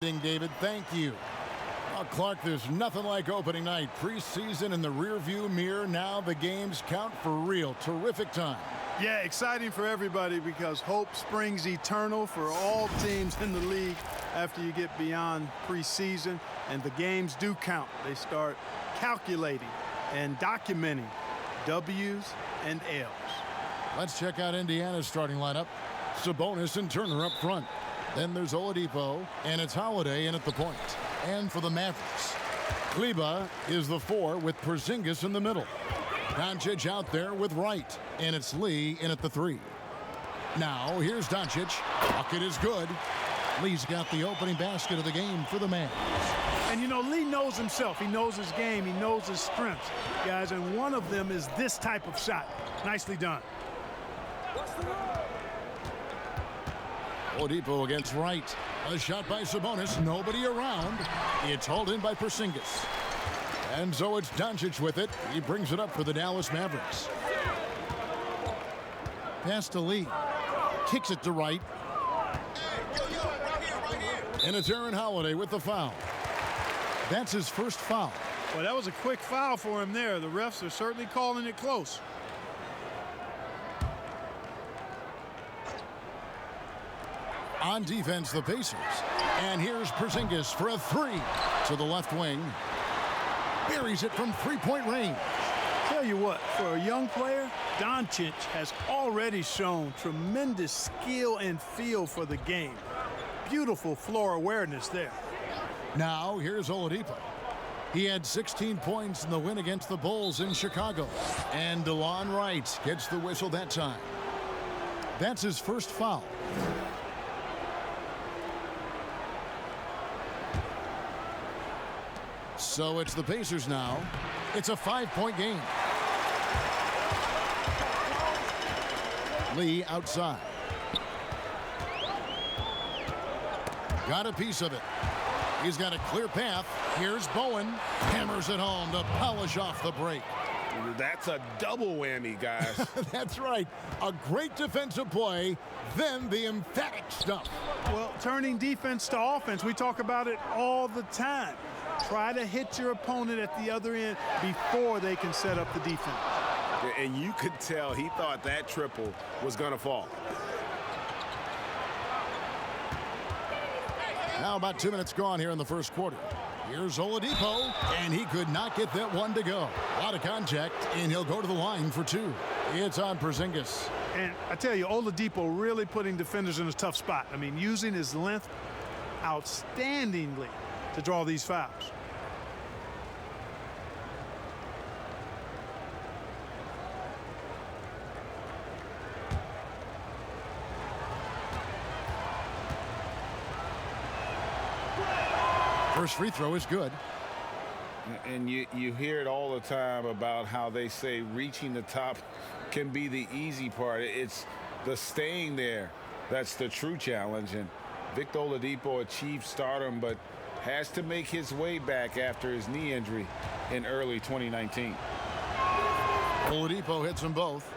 David, thank you. Well, Clark, there's nothing like opening night. Preseason in the rearview mirror. Now the games count for real. Terrific time. Yeah, exciting for everybody because hope springs eternal for all teams in the league after you get beyond preseason. And the games do count. They start calculating and documenting W's and L's. Let's check out Indiana's starting lineup. Sabonis and Turner up front. Then there's Oladipo, and it's Holiday in at the point. And for the Mavericks, Kleber is the 4 with Porzingis in the middle. Doncic out there with Wright, and it's Lee in at the 3. Now, here's Doncic. Bucket is good. Lee's got the opening basket of the game for the Mavs. And, you know, Lee knows himself. He knows his game. He knows his strengths, guys, and one of them is this type of shot. Nicely done. Oladipo against Wright. A shot by Sabonis. Nobody around. It's hauled in by Porzingis. And so it's Doncic with it. He brings it up for the Dallas Mavericks. Pass to Lee. Kicks it to Wright. And it's Aaron Holiday with the foul. That's his first foul. Well, that was a quick foul for him there. The refs are certainly calling it close. On defense, the Pacers. And here's Porzingis for a 3 to the left wing. Buries it from three-point range. Tell you what, for a young player, Doncic has already shown tremendous skill and feel for the game. Beautiful floor awareness there. Now, here's Oladipo. He had 16 points in the win against the Bulls in Chicago. And DeLon Wright gets the whistle that time. That's his first foul. So it's the Pacers now. It's a 5-point game. Lee outside. Got a piece of it. He's got a clear path. Here's Bowen. Hammers it home to polish off the break. That's a double whammy, guys. That's right. A great defensive play, then the emphatic stuff. Well, turning defense to offense, we talk about it all the time. Try to hit your opponent at the other end before they can set up the defense. And you could tell he thought that triple was going to fall. Now about 2 minutes gone here in the first quarter. Here's Oladipo, and he could not get that one to go. A lot of contact, and he'll go to the line for 2. It's on Porzingis. And I tell you, Oladipo really putting defenders in a tough spot. I mean, using his length outstandingly to draw these fouls. First free throw is good. And you hear it all the time about how they say reaching the top can be the easy part. It's the staying there that's the true challenge. And Victor Oladipo achieved stardom, but has to make his way back after his knee injury in early 2019. Oladipo hits them both.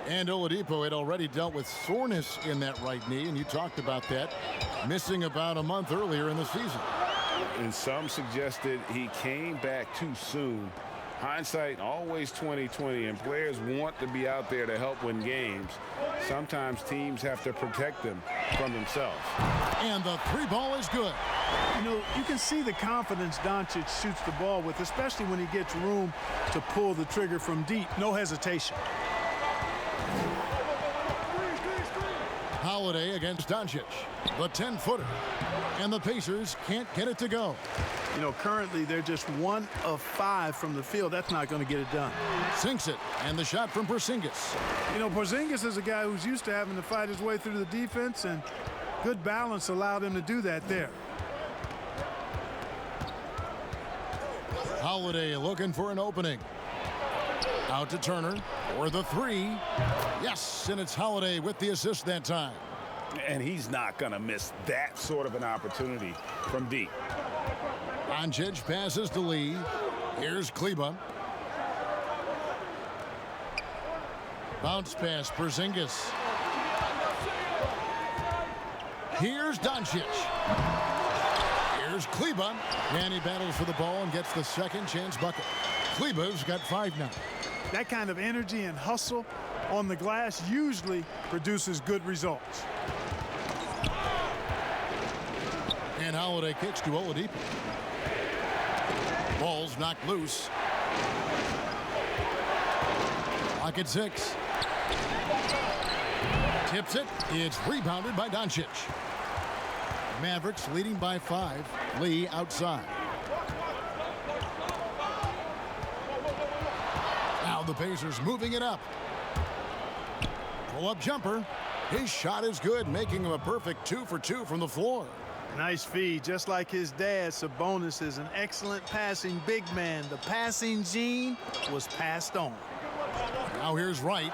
And Oladipo had already dealt with soreness in that right knee, and you talked about that, missing about a month earlier in the season. And some suggested he came back too soon. Hindsight, always 20/20, and players want to be out there to help win games. Sometimes teams have to protect them from themselves. And the 3 ball is good. You know, you can see the confidence Doncic shoots the ball with, especially when he gets room to pull the trigger from deep. No hesitation. Holiday against Doncic, the 10-footer. And the Pacers can't get it to go. You know, currently they're just 1 of 5 from the field. That's not going to get it done. Sinks it, and the shot from Porzingis. You know, Porzingis is a guy who's used to having to fight his way through the defense, and good balance allowed him to do that there. Holiday looking for an opening. Out to Turner for the 3. Yes, and it's Holiday with the assist that time. And he's not going to miss that sort of an opportunity from deep. Doncic passes to Lee. Here's Kleber. Bounce pass, Porzingis. Here's Doncic. Here's Kleba. And he battles for the ball and gets the second chance bucket. Kleba's got 5 now. That kind of energy and hustle on the glass usually produces good results. And Holiday kicks to Oladipo. Ball's knocked loose. Clock at 6. Tips it. It's rebounded by Doncic. Mavericks leading by 5. Lee outside. Now the Pacers moving it up. Pull-up jumper. His shot is good, making him a perfect 2 for 2 from the floor. Nice feed. Just like his dad, Sabonis is an excellent passing big man. The passing gene was passed on. Now here's Wright.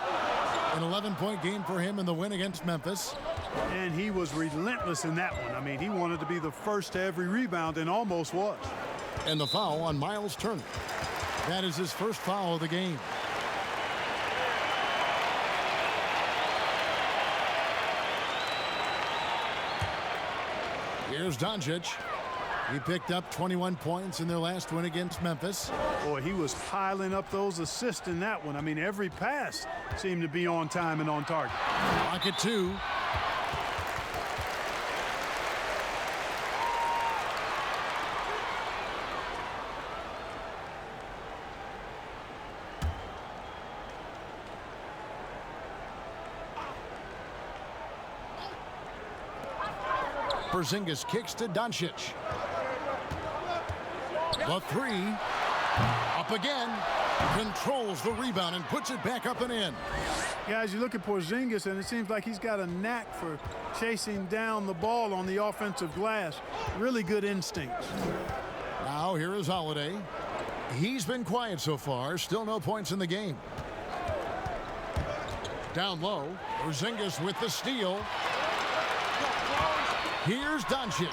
An 11-point game for him in the win against Memphis. And he was relentless in that one. I mean, he wanted to be the first to every rebound and almost was. And the foul on Miles Turner. That is his first foul of the game. Here's Doncic. He picked up 21 points in their last win against Memphis. Boy, he was piling up those assists in that one. I mean, every pass seemed to be on time and on target. Clock at 2. Porzingis kicks to Doncic. The 3. Up again. Controls the rebound and puts it back up and in. Guys, you look at Porzingis, and it seems like he's got a knack for chasing down the ball on the offensive glass. Really good instincts. Now here is Holiday. He's been quiet so far. Still no points in the game. Down low. Porzingis with the steal. Here's Doncic,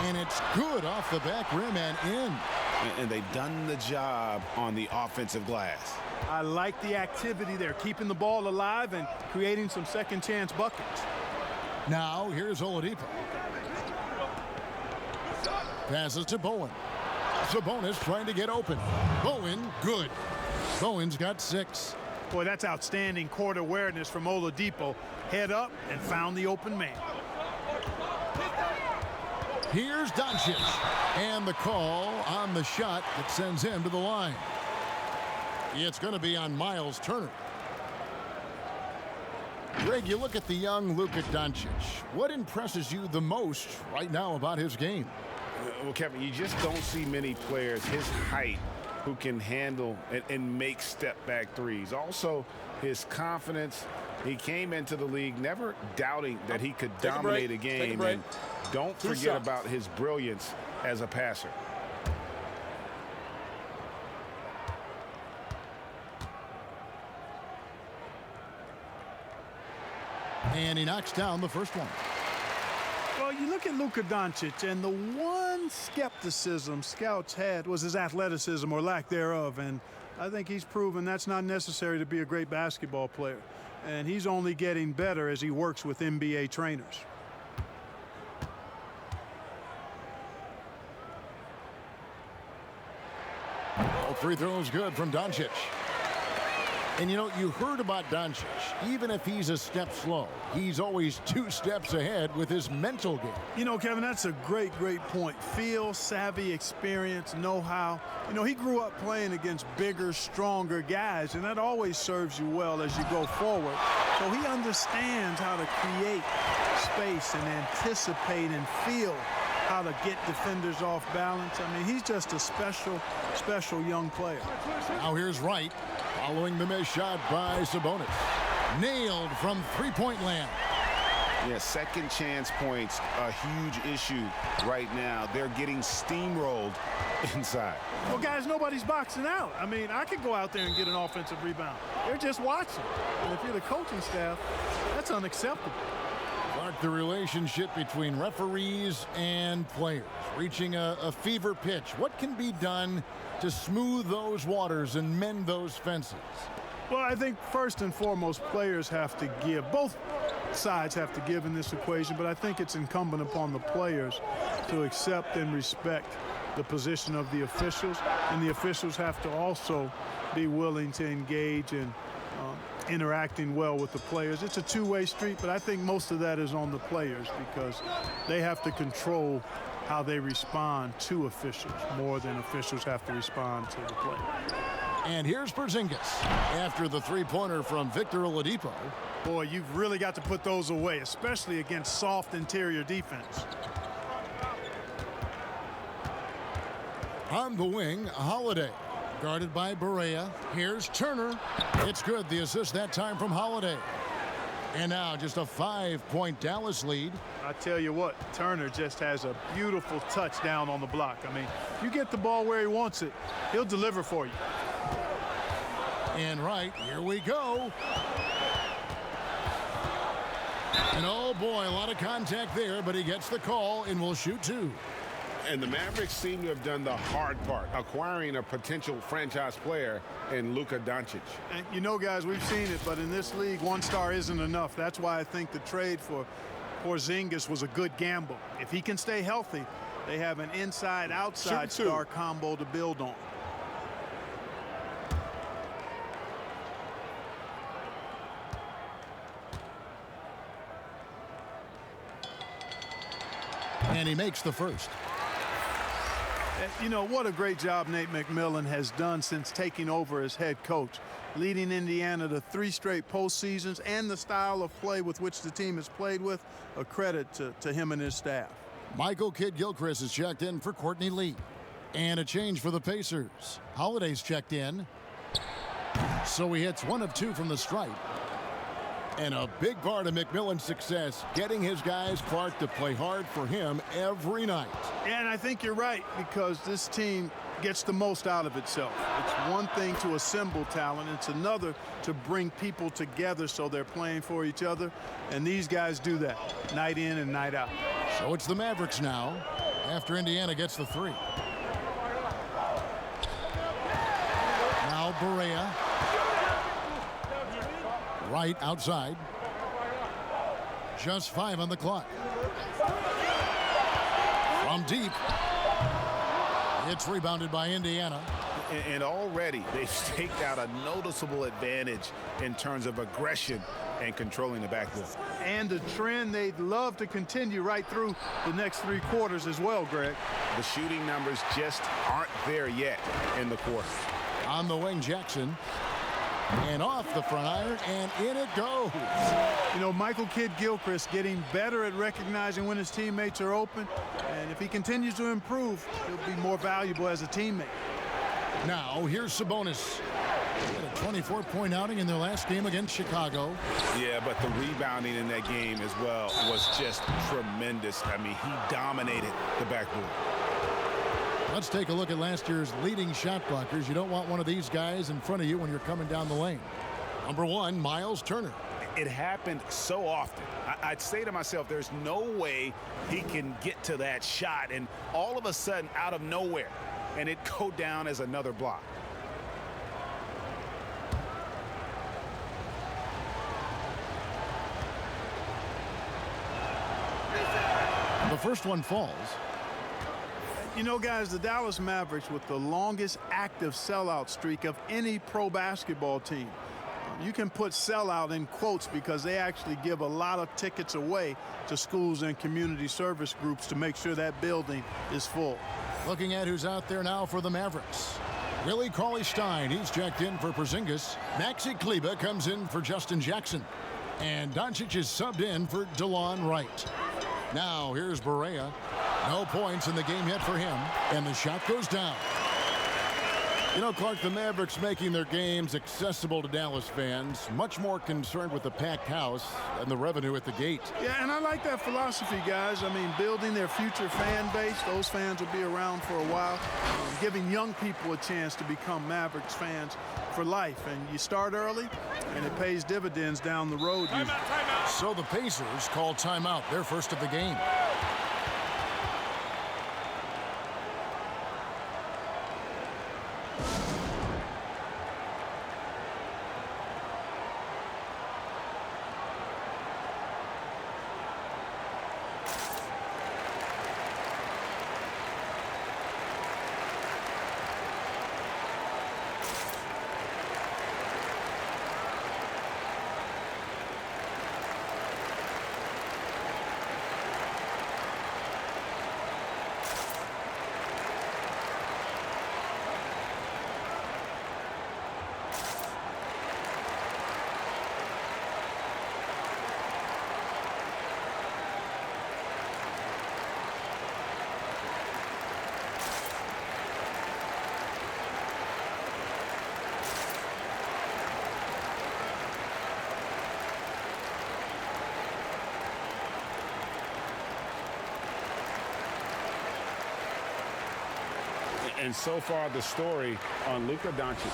and it's good off the back rim and in. And they've done the job on the offensive glass. I like the activity there, keeping the ball alive and creating some second chance buckets. Now here's Oladipo. Passes to Bowen. Sabonis trying to get open. Bowen, good. Bowen's got 6. Boy, that's outstanding court awareness from Oladipo. Head up and found the open man. Here's Doncic, and the call on the shot that sends him to the line. It's going to be on Miles Turner. Greg, you look at the young Luka Doncic. What impresses you the most right now about his game? Well, Kevin, you just don't see many players his height who can handle and make step-back threes. Also, his confidence. He came into the league never doubting that he could dominate a game. And don't forget about his brilliance as a passer. And he knocks down the first one. Well, you look at Luka Doncic, and the one skepticism scouts had was his athleticism or lack thereof. And I think he's proven that's not necessary to be a great basketball player. And he's only getting better as he works with NBA trainers. All 3 throws good from Doncic. And you know, you heard about Doncic. Even if he's a step slow, he's always 2 steps ahead with his mental game. You know, Kevin, that's a great point. Feel, savvy, experience, know-how. You know, he grew up playing against bigger, stronger guys, and that always serves you well as you go forward. So he understands how to create space and anticipate and feel how to get defenders off balance. I mean, he's just a special young player. Now here's Wright. Following the missed shot by Sabonis. Nailed from three-point land. Yeah, second chance points, a huge issue right now. They're getting steamrolled inside. Well, guys, nobody's boxing out. I mean, I could go out there and get an offensive rebound. They're just watching. And if you're the coaching staff, that's unacceptable. Clark, the relationship between referees and players reaching a fever pitch. What can be done to smooth those waters and mend those fences? Well, I think first and foremost, players have to give. Both sides have to give in this equation, but I think it's incumbent upon the players to accept and respect the position of the officials, and the officials have to also be willing to engage in interacting well with the players. It's a two-way street, but I think most of that is on the players because they have to control how they respond to officials more than officials have to respond to the players. And here's Porzingis after the three-pointer from Victor Oladipo. Boy, you've really got to put those away, especially against soft interior defense. On the wing, Holiday. Guarded by Barea. Here's Turner. It's good. The assist that time from Holiday. And now just a 5-point Dallas lead. I tell you what, Turner just has a beautiful touchdown on the block. I mean, you get the ball where he wants it, he'll deliver for you. And right, here we go. And oh boy, a lot of contact there, but he gets the call and will shoot two. And the Mavericks seem to have done the hard part, acquiring a potential franchise player in Luka Doncic. And you know, guys, we've seen it, but in this league, one star isn't enough. That's why I think the trade for Porzingis was a good gamble. If he can stay healthy, they have an inside-outside star combo to build on. And he makes the first. You know, what a great job Nate McMillan has done since taking over as head coach, leading Indiana to 3 straight postseasons, and the style of play with which the team has played with, a credit to him and his staff. Michael Kidd-Gilchrist is checked in for Courtney Lee. And a change for the Pacers. Holiday's checked in. So he hits 1 of 2 from the stripe. And a big part of McMillan's success, getting his guys, Clark, to play hard for him every night. And I think you're right, because this team gets the most out of itself. It's one thing to assemble talent. It's another to bring people together so they're playing for each other. And these guys do that night in and night out. So it's the Mavericks now after Indiana gets the 3. Now Barea. Right outside. Just 5 on the clock. From deep. It's rebounded by Indiana. And already they've staked out a noticeable advantage in terms of aggression and controlling the backboard. And a trend they'd love to continue right through the next 3 quarters as well, Greg. The shooting numbers just aren't there yet in the quarter. On the wing, Jackson. And off the front iron, and in it goes. You know, Michael Kidd-Gilchrist getting better at recognizing when his teammates are open. And if he continues to improve, he'll be more valuable as a teammate. Now, here's Sabonis. He had a 24-point outing in their last game against Chicago. Yeah, but the rebounding in that game as well was just tremendous. I mean, he dominated the backboard. Let's take a look at last year's leading shot blockers. You don't want one of these guys in front of you when you're coming down the lane. Number 1, Miles Turner. It happened so often. I'd say to myself, there's no way he can get to that shot, and all of a sudden, out of nowhere, and it go down as another block. The first one falls. You know, guys, the Dallas Mavericks with the longest active sellout streak of any pro basketball team. You can put sellout in quotes because they actually give a lot of tickets away to schools and community service groups to make sure that building is full. Looking at who's out there now for the Mavericks. Willie Cauley-Stein, he's checked in for Porzingis. Maxi Kleber comes in for Justin Jackson. And Doncic is subbed in for DeLon Wright. Now here's Barea. No points in the game yet for him, and the shot goes down. You know, Clark, the Mavericks making their games accessible to Dallas fans, much more concerned with the packed house and the revenue at the gate. Yeah, and I like that philosophy, guys. I mean, building their future fan base, those fans will be around for a while, giving young people a chance to become Mavericks fans for life. And you start early, and it pays dividends down the road. Timeout. So the Pacers call timeout, their first of the game. And so far, the story on Luka Doncic.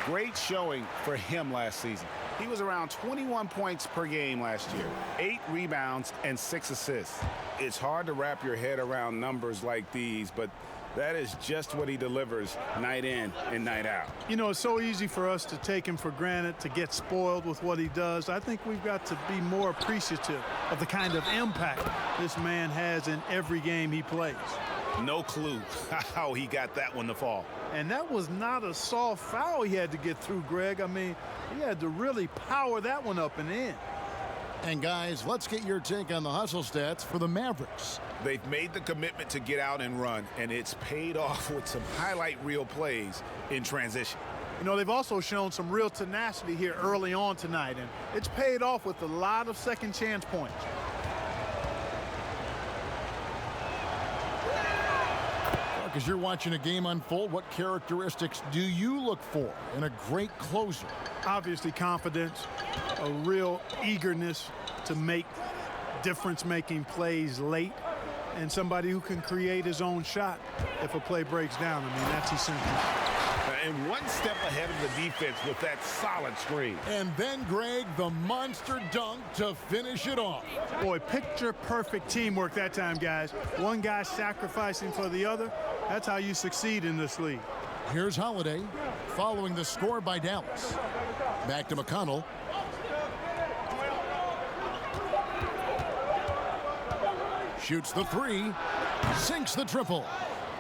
Great showing for him last season. He was around 21 points per game last year, 8 rebounds and 6 assists. It's hard to wrap your head around numbers like these, but that is just what he delivers night in and night out. You know, it's so easy for us to take him for granted, to get spoiled with what he does. I think we've got to be more appreciative of the kind of impact this man has in every game he plays. No clue how he got that one to fall. And that was not a soft foul he had to get through, Greg. I mean, he had to really power that one up and in. And guys, let's get your take on the hustle stats for the Mavericks. They've made the commitment to get out and run, and it's paid off with some highlight reel plays in transition. You know, they've also shown some real tenacity here early on tonight, and it's paid off with a lot of second chance points. As you're watching a game unfold, what characteristics do you look for in a great closer? Obviously confidence, a real eagerness to make difference-making plays late, and somebody who can create his own shot if a play breaks down. I mean, that's essential. And one step ahead of the defense with that solid screen. And then, Greg, the monster dunk to finish it off. Boy, picture-perfect teamwork that time, guys. One guy sacrificing for the other. That's how you succeed in this league. Here's Holiday following the score by Dallas. Back to McConnell. Shoots the three. Sinks the triple.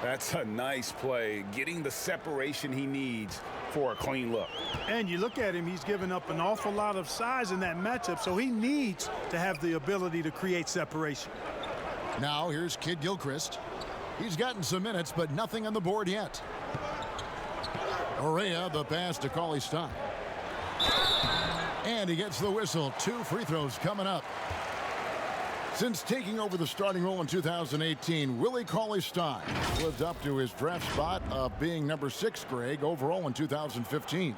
That's a nice play, getting the separation he needs for a clean look. And you look at him, he's given up an awful lot of size in that matchup, so he needs to have the ability to create separation. Now here's Kid Gilchrist. He's gotten some minutes, but nothing on the board yet. Orea, the pass to Cauley-Stein. And he gets the whistle. 2 free throws coming up. Since taking over the starting role in 2018, Willie Cauley-Stein lived up to his draft spot of being number 6, Greg, overall in 2015.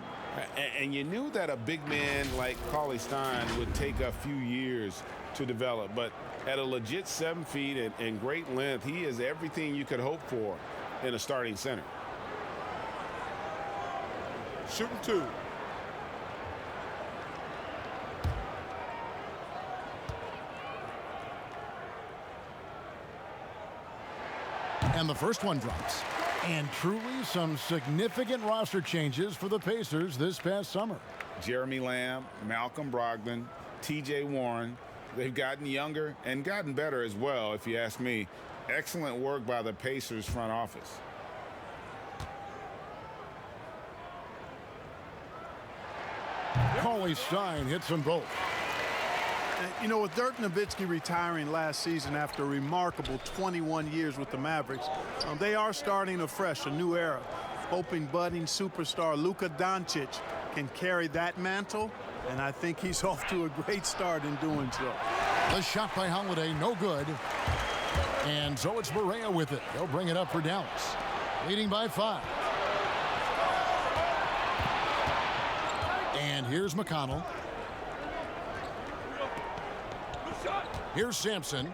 And you knew that a big man like Cauley-Stein would take a few years to develop, but at a legit 7 feet and great length, he is everything you could hope for in a starting center. Shooting 2. And the first one drops. And truly some significant roster changes for the Pacers this past summer. Jeremy Lamb, Malcolm Brogdon, T.J. Warren, they've gotten younger and gotten better as well, if you ask me. Excellent work by the Pacers front office. Cauley-Stein hits them both. You know, with Dirk Nowitzki retiring last season after a remarkable 21 years with the Mavericks, they are starting afresh, a new era, hoping budding superstar Luka Doncic can carry that mantle, and I think he's off to a great start in doing so. The shot by Holiday, no good. And so it's Barea with it. They'll bring it up for Dallas, leading by 5. And here's McConnell. Here's Sampson.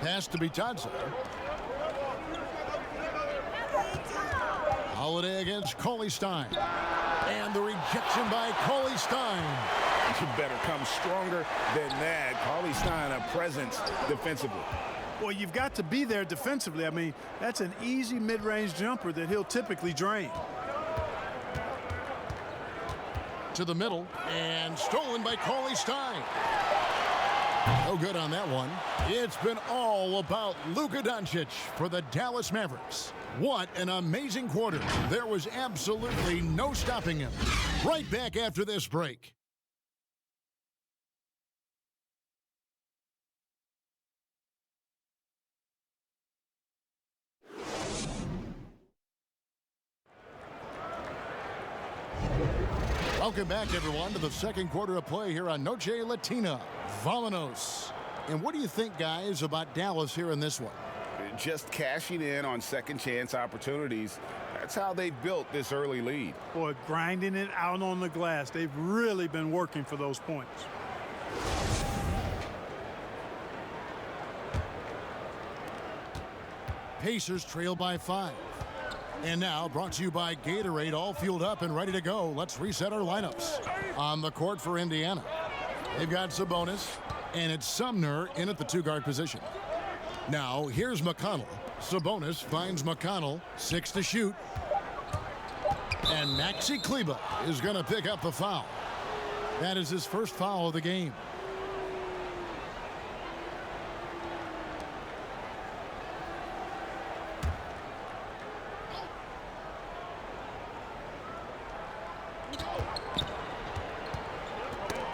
Pass to Bitadze. Holiday against Cauley-Stein. And the rejection by Cauley-Stein. You better come stronger than that. Cauley-Stein, a presence defensively. Well, you've got to be there defensively. I mean, that's an easy mid-range jumper that he'll typically drain. To the middle, and stolen by Cauley-Stein. No good on that one. It's been all about Luka Doncic for the Dallas Mavericks. What an amazing quarter. There was absolutely no stopping him. Right back after this break. Welcome back, everyone, to the second quarter of play here on Noche Latina. Vamonos. And what do you think, guys, about Dallas here in this one? Just cashing in on second chance opportunities. That's how they built this early lead. Boy, grinding it out on the glass. They've really been working for those points. Pacers trail by 5. And now, brought to you by Gatorade, all fueled up and ready to go. Let's reset our lineups. On the court for Indiana, they've got Sabonis, and it's Sumner in at the 2-guard position. Now, here's McConnell. Sabonis finds McConnell, 6 to shoot. And Maxi Kleber is going to pick up the foul. That is his first foul of the game.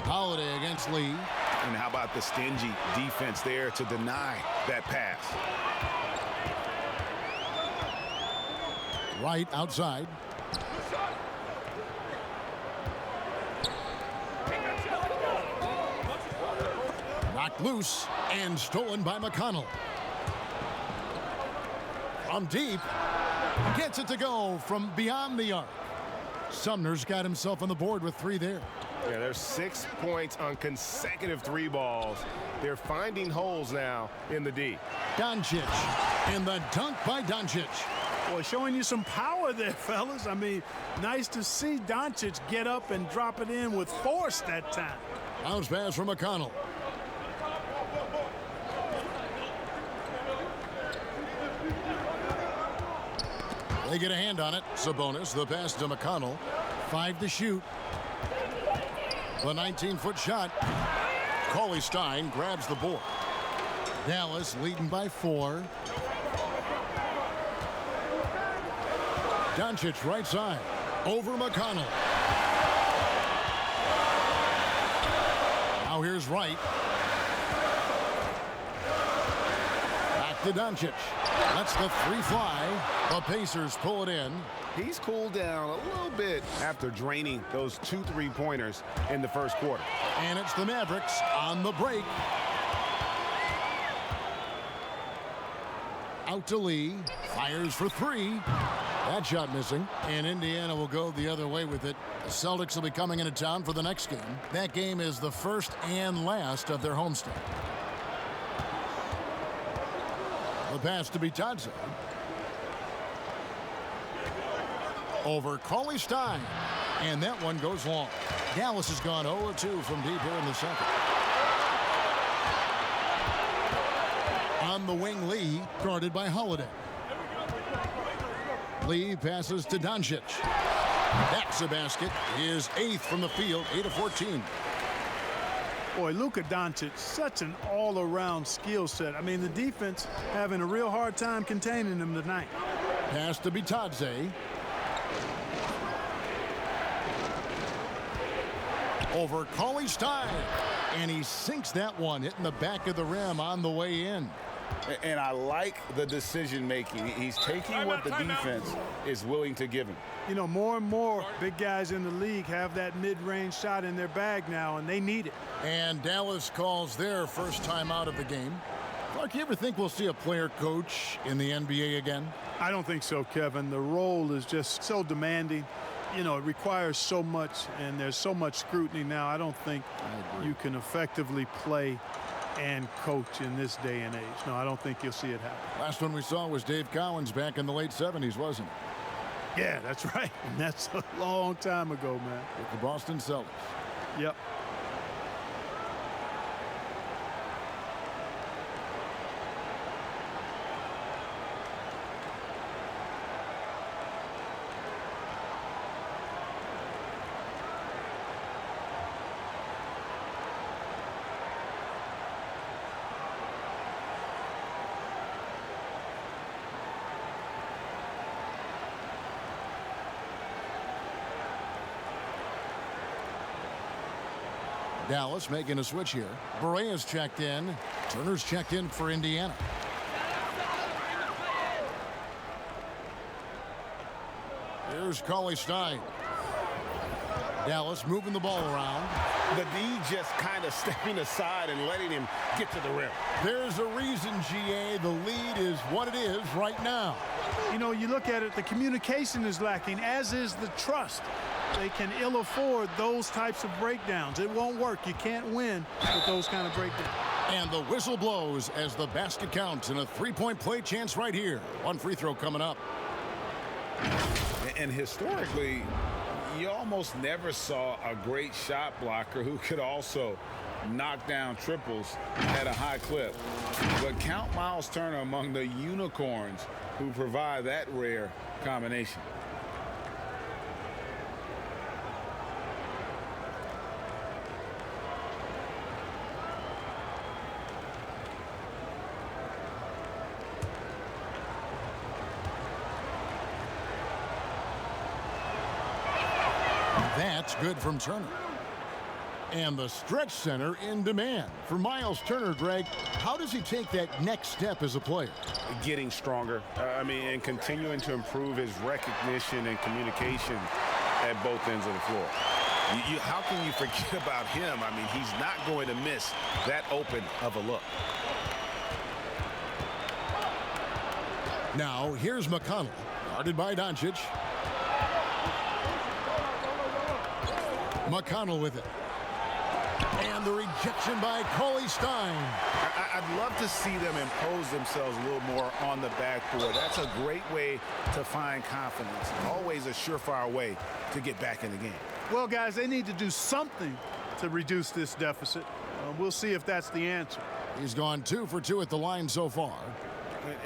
Holiday against Lee. And how about the stingy defense there to deny that pass? Right outside. Knocked loose and stolen by McConnell. From deep. Gets it to go from beyond the arc. Sumner's got himself on the board with 3 there. Yeah, there's 6 points on consecutive 3 balls. They're finding holes now in the D. Doncic. And the dunk by Doncic. Boy, showing you some power there, fellas. I mean, nice to see Doncic get up and drop it in with force that time. Bounce pass from McConnell. They get a hand on it. Sabonis, the pass to McConnell. 5 to shoot. The 19-foot shot. Cauley Stein grabs the board. Dallas leading by 4. Doncic right side. Over McConnell. Now here's Wright. Back to Doncic. That's the 3 fly. The Pacers pull it in. He's cooled down a little bit after draining those 2 3-pointers in the first quarter. And it's the Mavericks on the break. Out to Lee. Fires for 3. That shot missing. And Indiana will go the other way with it. The Celtics will be coming into town for the next game. That game is the first and last of their homestand. The pass to Bitadze. Over Cauley Stein. And that one goes long. Dallas has gone 0-2 from deep here in the second. On the wing, Lee, guarded by Holiday. Lee passes to Doncic. That's a basket. His 8th from the field, 8 of 14. Boy, Luka Doncic, such an all-around skill set. I mean, the defense having a real hard time containing him tonight. Pass to Bitadze. Over Cauley Stein. And he sinks that one, hitting the back of the rim on the way in. And I like the decision making. He's taking what the defense is willing to give him. You know, more and more big guys in the league have that mid-range shot in their bag now, and they need it. And Dallas calls their first time out of the game. Clark, you ever think we'll see a player coach in the NBA again? I don't think so, Kevin. The role is just so demanding. You know, it requires so much, and there's so much scrutiny now. I don't think you can effectively play and coach in this day and age. No, I don't think you'll see it happen. Last one we saw was Dave Cowens back in the late 70s, wasn't it? Yeah, that's right. And that's a long time ago, man. With the Boston Celtics. Yep. Dallas making a switch here. Berea's checked in. Turner's checked in for Indiana. Here's Cauley Stein. Dallas moving the ball around. The D just kind of stepping aside and letting him get to the rim. There's a reason, GA, the lead is what it is right now. You know, you look at it, the communication is lacking, as is the trust. They can ill afford those types of breakdowns. It won't work. You can't win with those kind of breakdowns. And the whistle blows as the basket counts and a three-point play chance right here. One free throw coming up. And historically, you almost never saw a great shot blocker who could also knock down triples at a high clip. But count Miles Turner among the unicorns who provide that rare combination. That's good from Turner. And the stretch center in demand. For Miles Turner, Greg, how does he take that next step as a player? Getting stronger. And continuing to improve his recognition and communication at both ends of the floor. How can you forget about him? I mean, he's not going to miss that open of a look. Now, here's McConnell, guarded by Doncic. McConnell with it. And the rejection by Cauley Stein. I'd love to see them impose themselves a little more on the backboard. That's a great way to find confidence. Always a surefire way to get back in the game. Well, guys, they need to do something to reduce this deficit. We'll see if that's the answer. He's gone 2 for 2 at the line so far.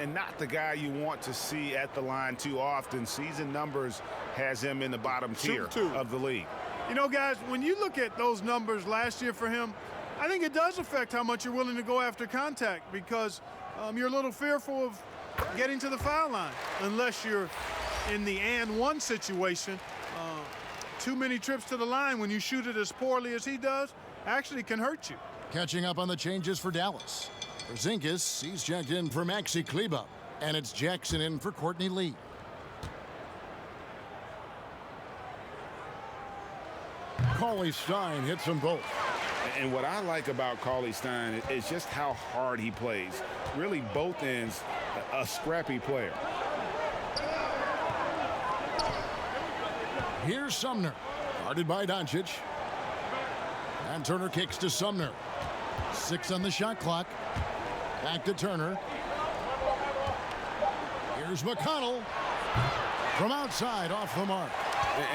And not the guy you want to see at the line too often. Season numbers has him in the bottom tier of the league. You know, guys, when you look at those numbers last year for him, I think it does affect how much you're willing to go after contact because you're a little fearful of getting to the foul line unless you're in the and one situation. Too many trips to the line when you shoot it as poorly as he does actually can hurt you. Catching up on the changes for Dallas. Porzingis, he's checked in for Maxi Kleber. And it's Jackson in for Courtney Lee. Cauley Stein hits them both. And what I like about Cauley Stein is just how hard he plays. Really, both ends, a scrappy player. Here's Sumner, guarded by Doncic. And Turner kicks to Sumner. 6 on the shot clock. Back to Turner. Here's McConnell. From outside, off the mark.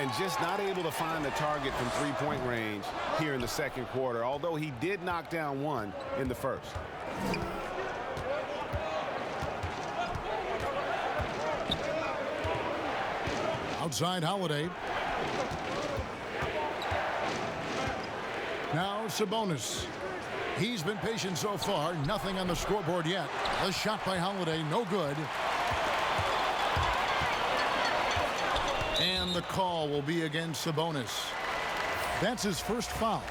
And just not able to find the target from three-point range here in the second quarter, although he did knock down one in the first. Outside Holiday. Now Sabonis. He's been patient so far. Nothing on the scoreboard yet. The shot by Holiday, no good. And the call will be against Sabonis. That's his first foul.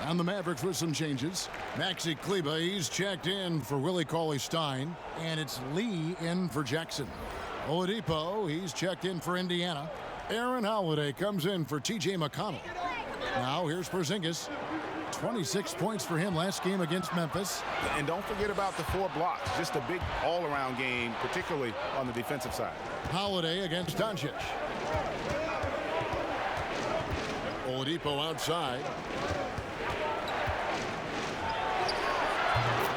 And the Mavericks with some changes. Maxi Kleber, he's checked in for Willie Cauley Stein. And it's Lee in for Jackson. Oladipo, he's checked in for Indiana. Aaron Holiday comes in for T.J. McConnell. Now here's Porzingis. 26 points for him last game against Memphis. And don't forget about the 4 blocks. Just a big all-around game, particularly on the defensive side. Holiday against Doncic. Oladipo outside.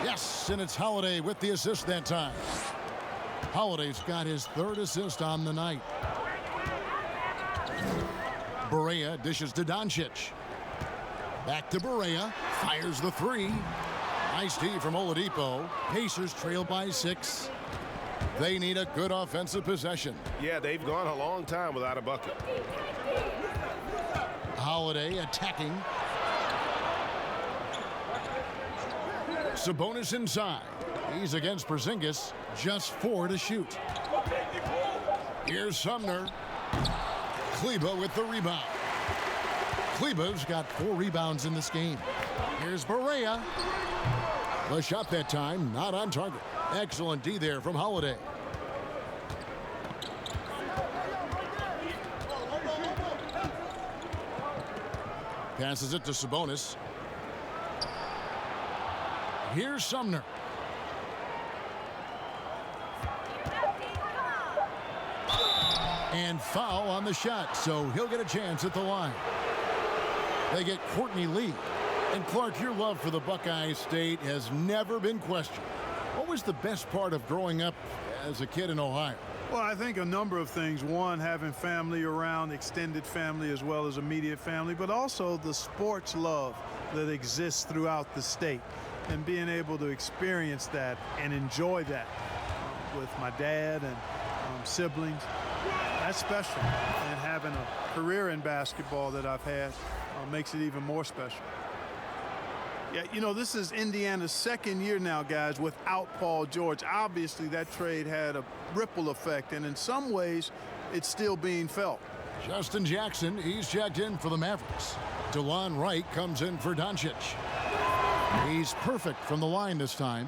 Yes, and it's Holiday with the assist that time. Holiday's got his 3rd assist on the night. Barea dishes to Doncic. Back to Barea. Fires the 3. Nice D from Oladipo. Pacers trail by 6. They need a good offensive possession. Yeah, they've gone a long time without a bucket. Holiday attacking. Sabonis inside. He's against Porzingis. Just 4 to shoot. Here's Sumner. Kleber with the rebound. Kleber's got 4 rebounds in this game. Here's Barea. The shot that time, not on target. Excellent D there from Holiday. Passes it to Sabonis. Here's Sumner. And foul on the shot, so he'll get a chance at the line. They get Courtney Lee. And Clark, your love for the Buckeye State has never been questioned. What was the best part of growing up as a kid in Ohio? Well, I think a number of things. One, having family around, extended family as well as immediate family, but also the sports love that exists throughout the state and being able to experience that and enjoy that with my dad and siblings. That's special. And having a career in basketball that I've had makes it even more special. Yeah, you know, this is Indiana's second year now, guys, without Paul George. Obviously, that trade had a ripple effect, and in some ways, it's still being felt. Justin Jackson, he's checked in for the Mavericks. DeLon Wright comes in for Doncic. He's perfect from the line this time.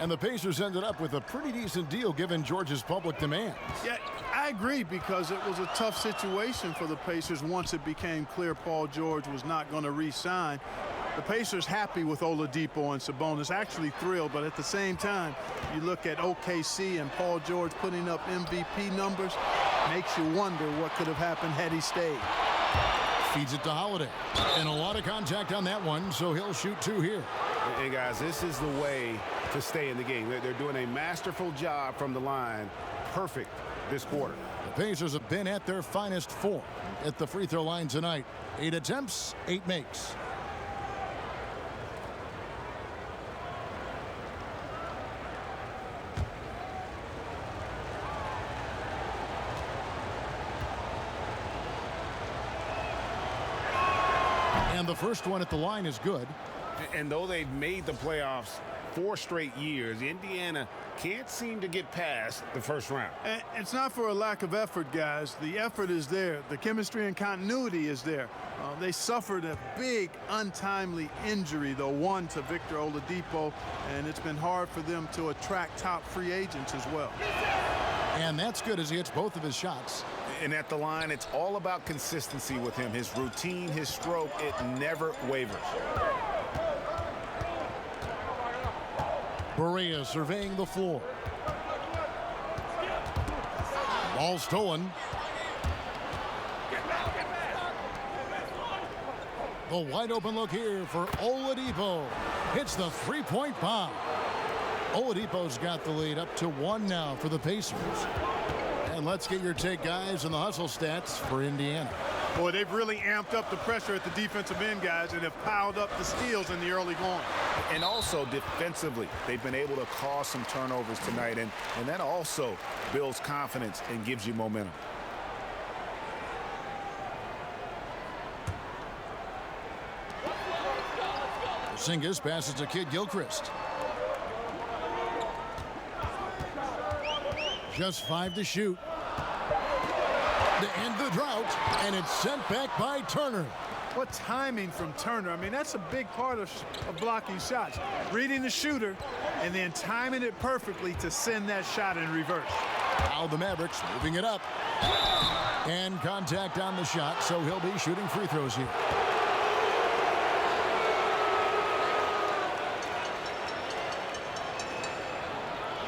And the Pacers ended up with a pretty decent deal given George's public demands. Yeah, I agree, because it was a tough situation for the Pacers once it became clear Paul George was not going to re-sign. The Pacers happy with Oladipo and Sabonis, actually thrilled, but at the same time, you look at OKC and Paul George putting up MVP numbers, makes you wonder what could have happened had he stayed. Feeds it to Holiday. And a lot of contact on that one, so he'll shoot two here. Hey, guys, this is the way to stay in the game. They're doing a masterful job from the line. Perfect this quarter. The Pacers have been at their finest form at the free throw line tonight. 8 attempts, 8 makes. And the first one at the line is good. And though they've made the playoffs 4 straight years, Indiana can't seem to get past the first round. And it's not for a lack of effort, guys. The effort is there. The chemistry and continuity is there. They suffered a big, untimely injury, though, one to Victor Oladipo, and it's been hard for them to attract top free agents as well. And that's good as he hits both of his shots. And at the line, it's all about consistency with him. His routine, his stroke, it never wavers. Berea surveying the floor. Ball stolen. The wide open look here for Oladipo. Hits the three-point bomb. Oladipo's got the lead up to 1 now for the Pacers. And let's get your take, guys, on the hustle stats for Indiana. Boy, they've really amped up the pressure at the defensive end, guys, and have piled up the steals in the early going. And also defensively, they've been able to cause some turnovers tonight, and that also builds confidence and gives you momentum. Porzingis passes to Kid Gilchrist. Just 5 to shoot. To end the drought, and it's sent back by Turner. What timing from Turner. I mean, that's a big part of blocking shots. Reading the shooter and then timing it perfectly to send that shot in reverse. Now the Mavericks moving it up. And contact on the shot, so he'll be shooting free throws here.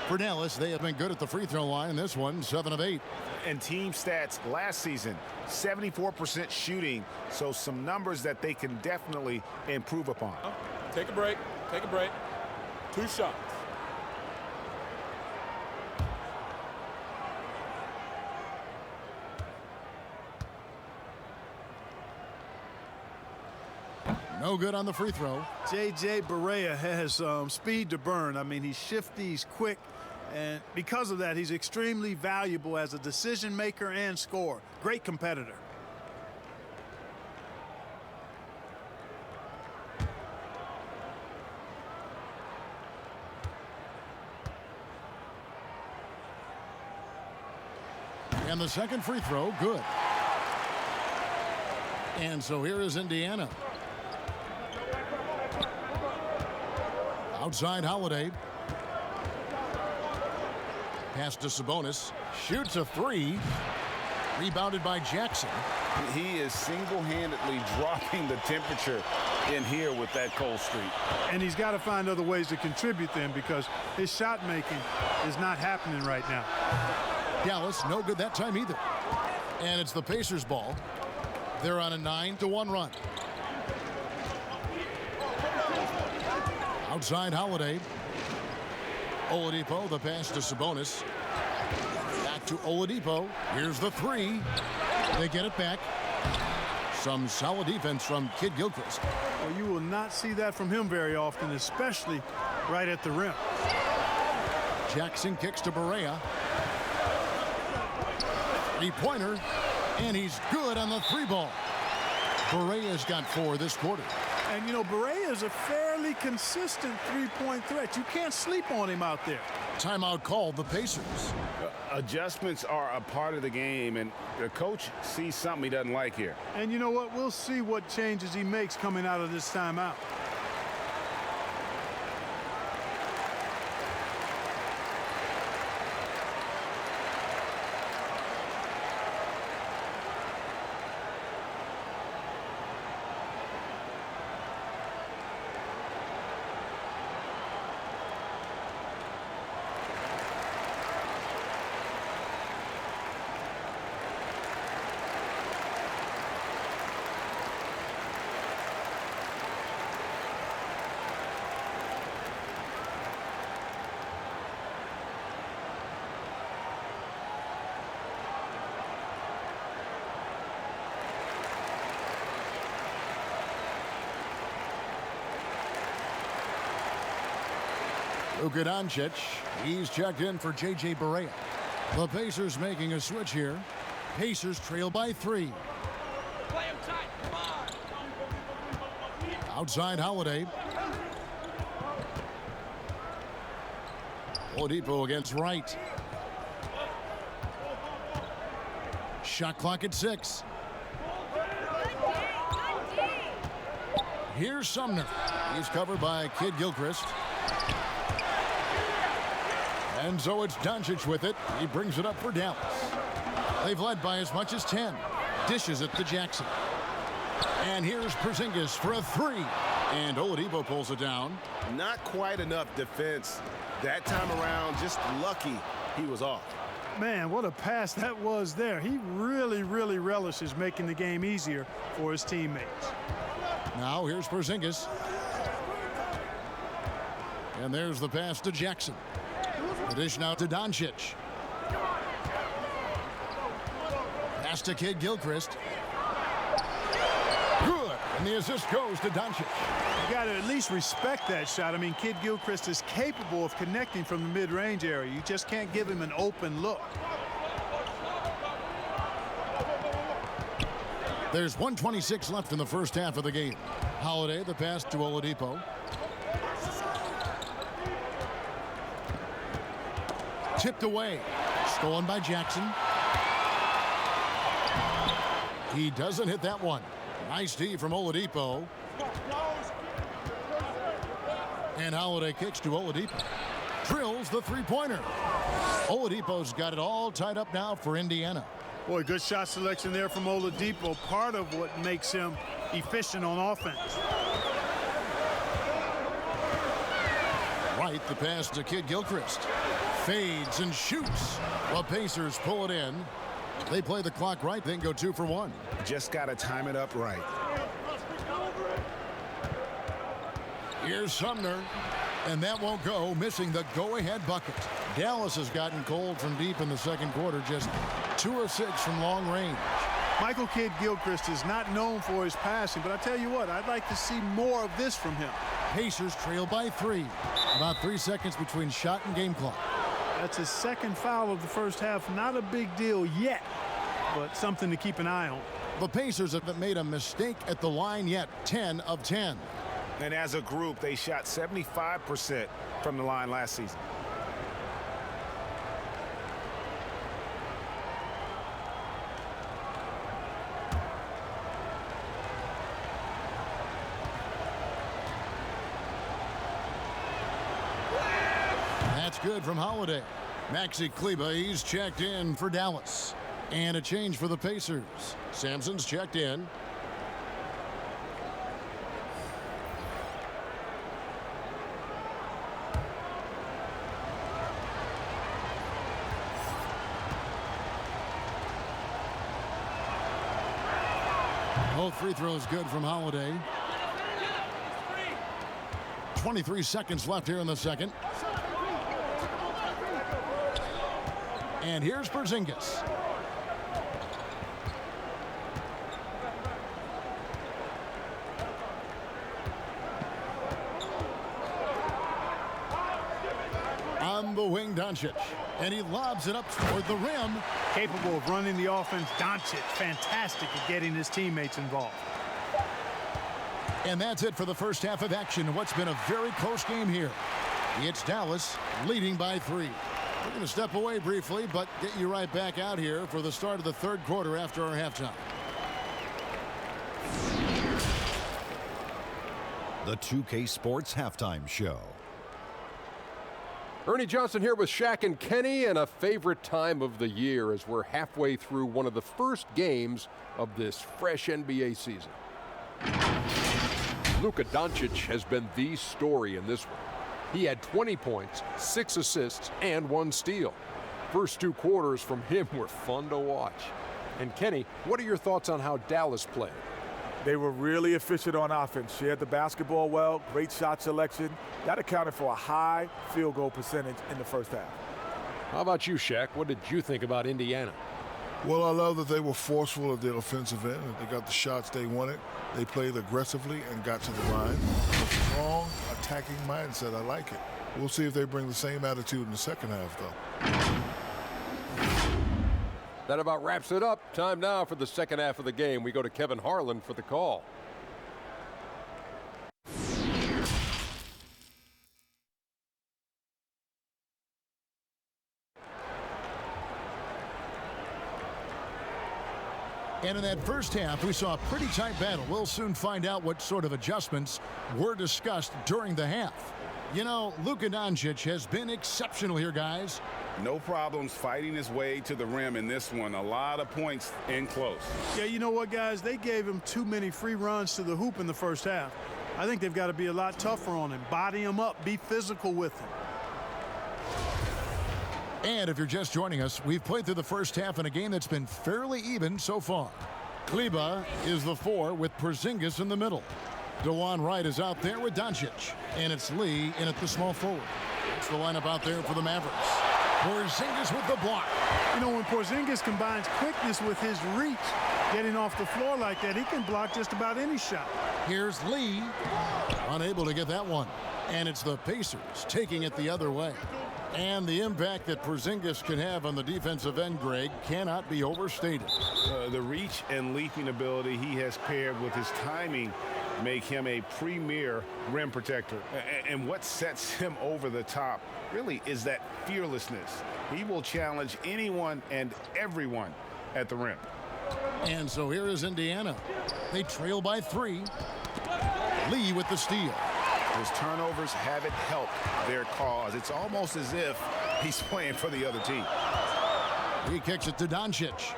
For Dallas, they have been good at the free throw line. This one, 7 of 8. And team stats last season, 74% shooting, so some numbers that they can definitely improve upon. Take a break. Take a break. 2 shots. No good on the free throw. J.J. Berea has speed to burn. I mean, he's shifty, he's quick, and because of that, he's extremely valuable as a decision maker and scorer. Great competitor. And the second free throw, good. And so here is Indiana. Outside Holiday. Pass to Sabonis. Shoots a 3. Rebounded by Jackson. He is single-handedly dropping the temperature in here with that cold streak. And he's got to find other ways to contribute then, because his shot making is not happening right now. Dallas, no good that time either. And it's the Pacers' ball. They're on a 9-1 run. Outside Holiday. Oladipo, the pass to Sabonis. Back to Oladipo. Here's the three. They get it back. Some solid defense from Kid Gilchrist. Well, you will not see that from him very often, especially right at the rim. Jackson kicks to Barea. Three-pointer, and he's good on the three ball. Barea's got 4 this quarter. And, you know, Barea is a fairly consistent three-point threat. You can't sleep on him out there. Timeout called the Pacers. Adjustments are a part of the game, and the coach sees something he doesn't like here. And you know what? We'll see what changes he makes coming out of this timeout. Luka Doncic, he's checked in for J.J. Barea. The Pacers making a switch here. Pacers trail by 3. Play him tight. Come on. Outside Holiday. Oladipo against Wright. Shot clock at 6. Here's Sumner. He's covered by Kid Gilchrist. And so it's Doncic with it. He brings it up for Dallas. They've led by as much as 10. Dishes it to Jackson. And here's Porzingis for a 3. And Oladipo pulls it down. Not quite enough defense that time around. Just lucky he was off. Man, what a pass that was there. He really relishes making the game easier for his teammates. Now here's Porzingis. And there's the pass to Jackson. The dish now to Doncic. Pass to Kid Gilchrist. Good. And the assist goes to Doncic. You got to at least respect that shot. I mean, Kid Gilchrist is capable of connecting from the mid-range area. You just can't give him an open look. There's 1:26 left in the first half of the game. Holiday, the pass to Oladipo. Tipped away. Stolen by Jackson. He doesn't hit that one. Nice D from Oladipo. And Holiday kicks to Oladipo. Drills the three-pointer. Oladipo's got it all tied up now for Indiana. Boy, good shot selection there from Oladipo. Part of what makes him efficient on offense. Right, the pass to Kid Gilchrist. Fades and shoots. The Pacers pull it in. They play the clock right, then go 2 for 1. Just got to time it up right. Here's Sumner. And that won't go, missing the go-ahead bucket. Dallas has gotten cold from deep in the second quarter, just 2 of 6 from long range. Michael Kidd Gilchrist is not known for his passing, but I tell you what, I'd like to see more of this from him. Pacers trail by 3. About 3 seconds between shot and game clock. That's his second foul of the first half. Not a big deal yet, but something to keep an eye on. The Pacers haven't made a mistake at the line yet. 10 of 10. And as a group, they shot 75% from the line last season. That's good from Holiday. Maxi Kleber, he's checked in for Dallas. And a change for the Pacers. Sampson's checked in. Both free throws good from Holiday. 23 seconds left here in the second. And here's Porzingis. On the wing, Doncic. And he lobs it up toward the rim. Capable of running the offense. Doncic, fantastic at getting his teammates involved. And that's it for the first half of action. What's been a very close game here. It's Dallas leading by 3. We're going to step away briefly, but get you right back out here for the start of the third quarter after our halftime. The 2K Sports Halftime Show. Ernie Johnson here with Shaq and Kenny, and a favorite time of the year as we're halfway through one of the first games of this fresh NBA season. Luka Doncic has been the story in this one. He had 20 points, 6 assists, and 1 steal. First 2 quarters from him were fun to watch. And Kenny, what are your thoughts on how Dallas played? They were really efficient on offense. Shared the basketball well, great shot selection. That accounted for a high field goal percentage in the first half. How about you, Shaq? What did you think about Indiana? Well, I love that they were forceful at their offensive end. They got the shots they wanted. They played aggressively and got to the line. A strong attacking mindset. I like it. We'll see if they bring the same attitude in the second half, though. That about wraps it up. Time now for the second half of the game. We go to Kevin Harlan for the call. And in that first half, we saw a pretty tight battle. We'll soon find out what sort of adjustments were discussed during the half. You know, Luka Doncic has been exceptional here, guys. No problems fighting his way to the rim in this one. A lot of points in close. Yeah, you know what, guys? They gave him too many free runs to the hoop in the first half. I think they've got to be a lot tougher on him. Body him up. Be physical with him. And if you're just joining us, we've played through the first half in a game that's been fairly even so far. Kleber is the 4 with Porzingis in the middle. DeJuan Wright is out there with Doncic. And it's Lee in at the small forward. It's the lineup out there for the Mavericks. Porzingis with the block. You know, when Porzingis combines quickness with his reach, getting off the floor like that, he can block just about any shot. Here's Lee. Unable to get that one. And it's the Pacers taking it the other way. And the impact that Porzingis can have on the defensive end, Greg, cannot be overstated. The reach and leaping ability he has paired with his timing make him a premier rim protector. And what sets him over the top really is that fearlessness. He will challenge anyone and everyone at the rim. And so here is Indiana. They trail by 3. Lee with the steal. His turnovers haven't helped their cause. It's almost as if he's playing for the other team. He kicks it to Doncic.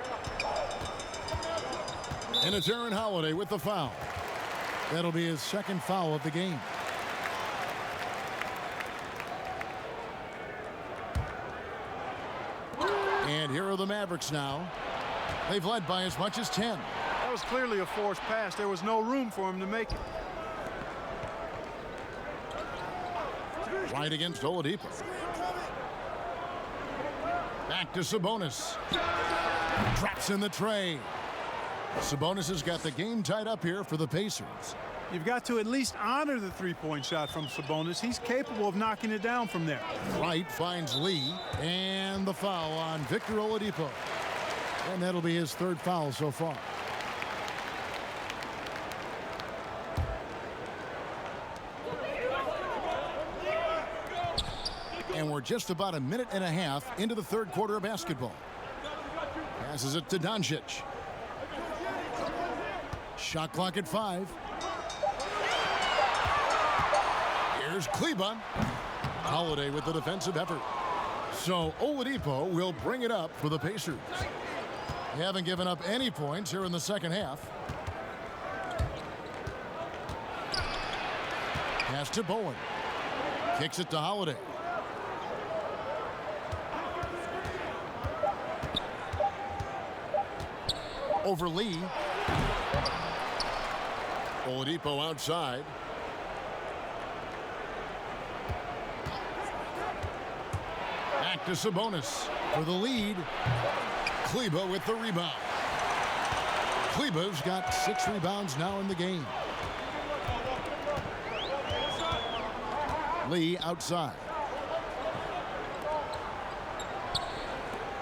And it's Aaron Holiday with the foul. That'll be his second foul of the game. And here are the Mavericks now. They've led by as much as 10. That was clearly a forced pass. There was no room for him to make it. Right against Oladipo. Back to Sabonis. Drops in the tray. Sabonis has got the game tied up here for the Pacers. You've got to at least honor the three-point shot from Sabonis. He's capable of knocking it down from there. Wright finds Lee. And the foul on Victor Oladipo. And that'll be his third foul so far. And we're just about a minute and a half into the third quarter of basketball. Passes it to Doncic. Shot clock at 5. Here's Kleber. Holiday with the defensive effort. So Oladipo will bring it up for the Pacers. They haven't given up any points here in the second half. Pass to Bowen. Kicks it to Holiday. Over Lee. Oladipo outside. Back to Sabonis for the lead. Kleber with the rebound. Kleber's got 6 rebounds now in the game. Lee outside.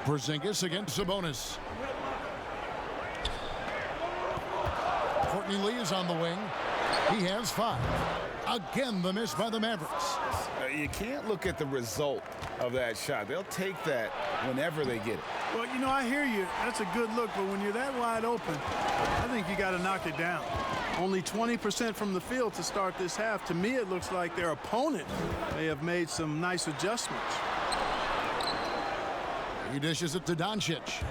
Porzingis against Sabonis. Courtney Lee is on the wing. He has 5. Again, the miss by the Mavericks. You can't look at the result of that shot. They'll take that whenever they get it. Well, you know, I hear you. That's a good look, but when you're that wide open, I think you got to knock it down. Only 20% from the field to start this half. To me, it looks like their opponent may have made some nice adjustments. He dishes it to Doncic.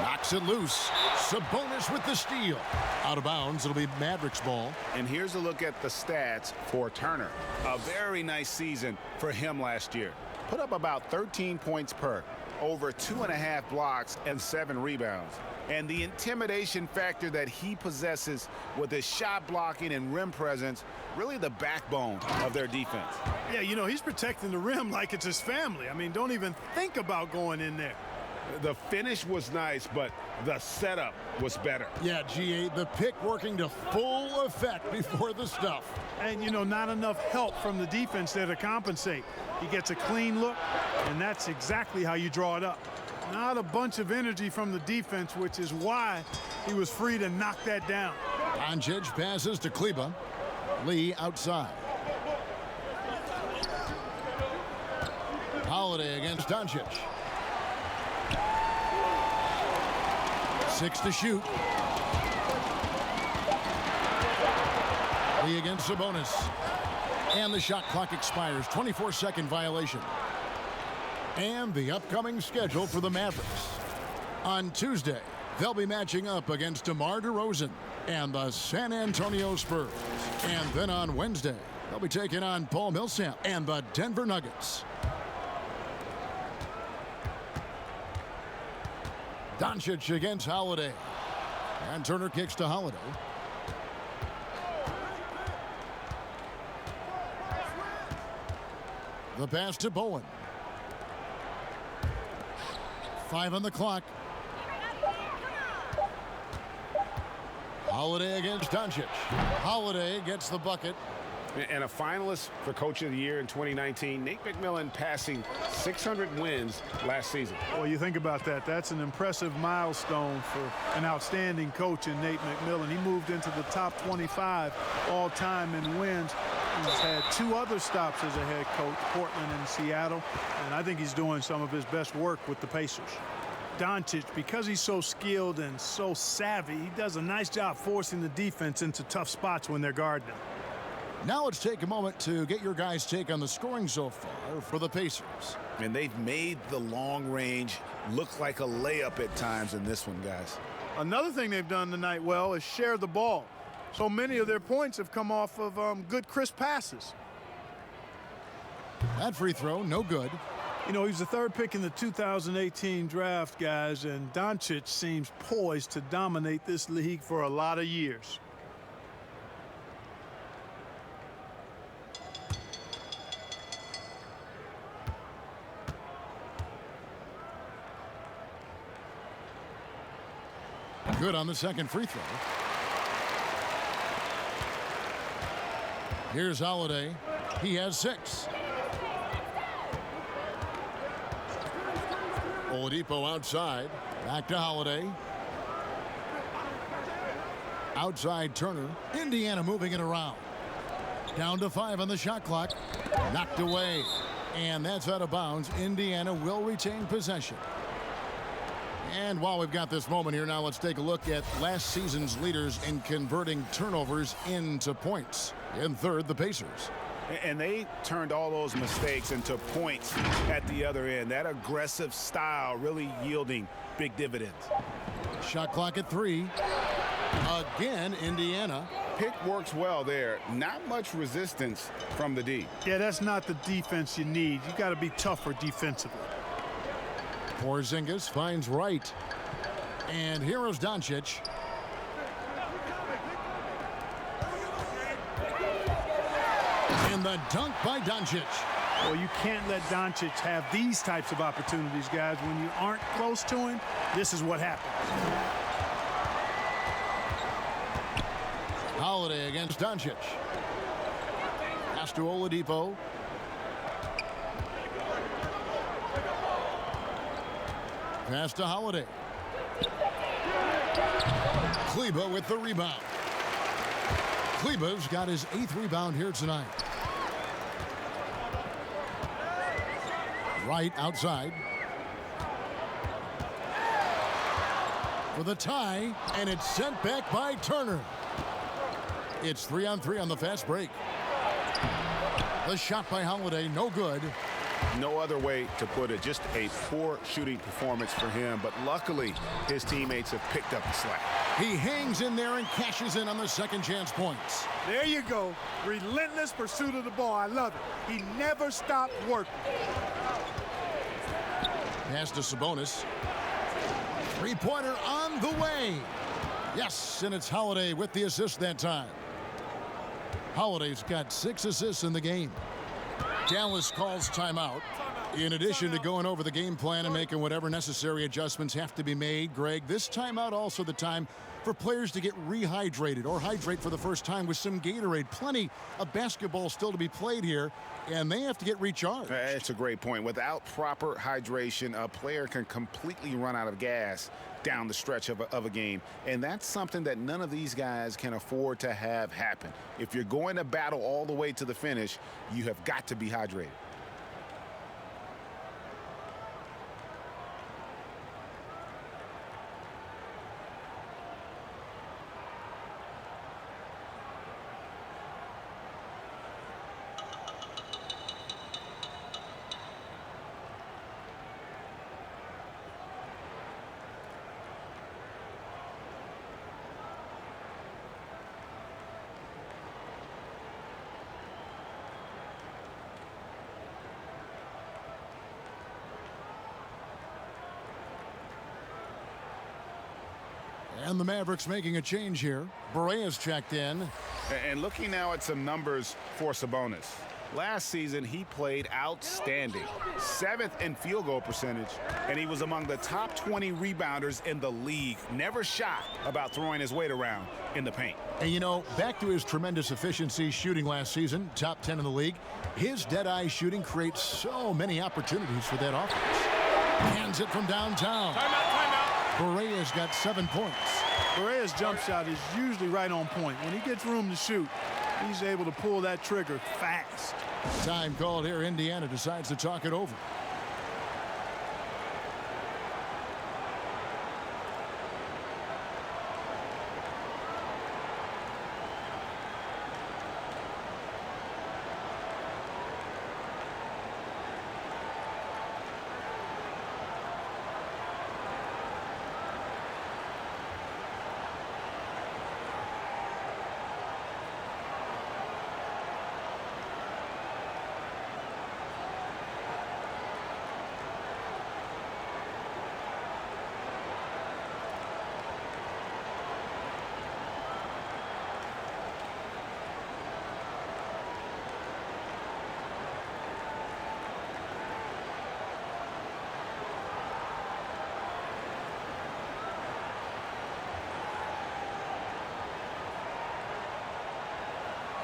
Knocks it loose. Sabonis with the steal. Out of bounds. It'll be Mavericks ball. And here's a look at the stats for Turner. A very nice season for him last year. Put up about 13 points per, over 2.5 blocks and 7 rebounds. And the intimidation factor that he possesses with his shot blocking and rim presence, really the backbone of their defense. Yeah, you know, he's protecting the rim like it's his family. I mean, don't even think about going in there. The finish was nice, but the setup was better. Yeah, GA, the pick working to full effect before the stuff. And, you know, not enough help from the defense there to compensate. He gets a clean look, and that's exactly how you draw it up. Not a bunch of energy from the defense, which is why he was free to knock that down. Doncic passes to Kleber. Lee outside. Holiday against Doncic. 6 to shoot. Lee against Sabonis. And the shot clock expires. 24-second violation. And the upcoming schedule for the Mavericks. On Tuesday, they'll be matching up against DeMar DeRozan and the San Antonio Spurs. And then on Wednesday, they'll be taking on Paul Millsap and the Denver Nuggets. Doncic against Holiday. And Turner kicks to Holiday. The pass to Bowen. 5 on the clock. Holiday against Doncic. Holiday gets the bucket. And a finalist for Coach of the Year in 2019, Nate McMillan passing 600 wins last season. Well, you think about that. That's an impressive milestone for an outstanding coach in Nate McMillan. He moved into the top 25 all-time in wins. He's had 2 other stops as a head coach, Portland and Seattle, and I think he's doing some of his best work with the Pacers. Doncic, because he's so skilled and so savvy, he does a nice job forcing the defense into tough spots when they're guarding him. Now let's take a moment to get your guys' take on the scoring so far for the Pacers. And they've made the long range look like a layup at times in this one, guys. Another thing they've done tonight well is share the ball. So many of their points have come off of good, crisp passes. That free throw, no good. You know, he's the 3rd pick in the 2018 draft, guys, and Doncic seems poised to dominate this league for a lot of years. Good on the second free throw. Here's Holiday. He has 6. Oladipo outside. Back to Holiday. Outside Turner. Indiana moving it around. Down to 5 on the shot clock. Knocked away. And that's out of bounds. Indiana will retain possession. And while we've got this moment here now, let's take a look at last season's leaders in converting turnovers into points. In 3rd, the Pacers. And they turned all those mistakes into points at the other end. That aggressive style really yielding big dividends. Shot clock at 3. Again, Indiana. Pick works well there. Not much resistance from the D. Yeah, that's not the defense you need. You got to be tougher defensively. Porzingis finds Wright. And here's Doncic. And the dunk by Doncic. Well, you can't let Doncic have these types of opportunities, guys. When you aren't close to him, this is what happens. Holiday against Doncic. Pass to Oladipo. Pass to Holiday. Kleber with the rebound. Kleber's got his 8th rebound here tonight. Right outside. For the tie, and it's sent back by Turner. It's 3-on-3 on the fast break. The shot by Holiday, no good. No other way to put it. Just a poor shooting performance for him, but luckily his teammates have picked up the slack. He hangs in there and cashes in on the second chance points. There you go. Relentless pursuit of the ball. I love it. He never stopped working. Pass to Sabonis. Three-pointer on the way. Yes, and it's Holiday with the assist that time. Holiday's got 6 assists in the game. Dallas calls timeout. In addition to going over the game plan and making whatever necessary adjustments have to be made, Greg, this timeout also the time for players to get rehydrated or hydrate for the first time with some Gatorade. Plenty of basketball still to be played here, and they have to get recharged. It's a great point. Without proper hydration, a player can completely run out of gas down the stretch of a game, and that's something that none of these guys can afford to have happen. If you're going to battle all the way to the finish, you have got to be hydrated. And the Mavericks making a change here. Berea's checked in. And looking now at some numbers for Sabonis. Last season, he played outstanding. 7th in field goal percentage, and he was among the top 20 rebounders in the league. Never shy about throwing his weight around in the paint. And, you know, back to his tremendous efficiency shooting last season, top 10 in the league, his dead-eye shooting creates so many opportunities for that offense. Hands it from downtown. Timeout. Berea's got 7 points. Berea's jump shot is usually right on point. When he gets room to shoot, he's able to pull that trigger fast. Time called here. Indiana decides to talk it over.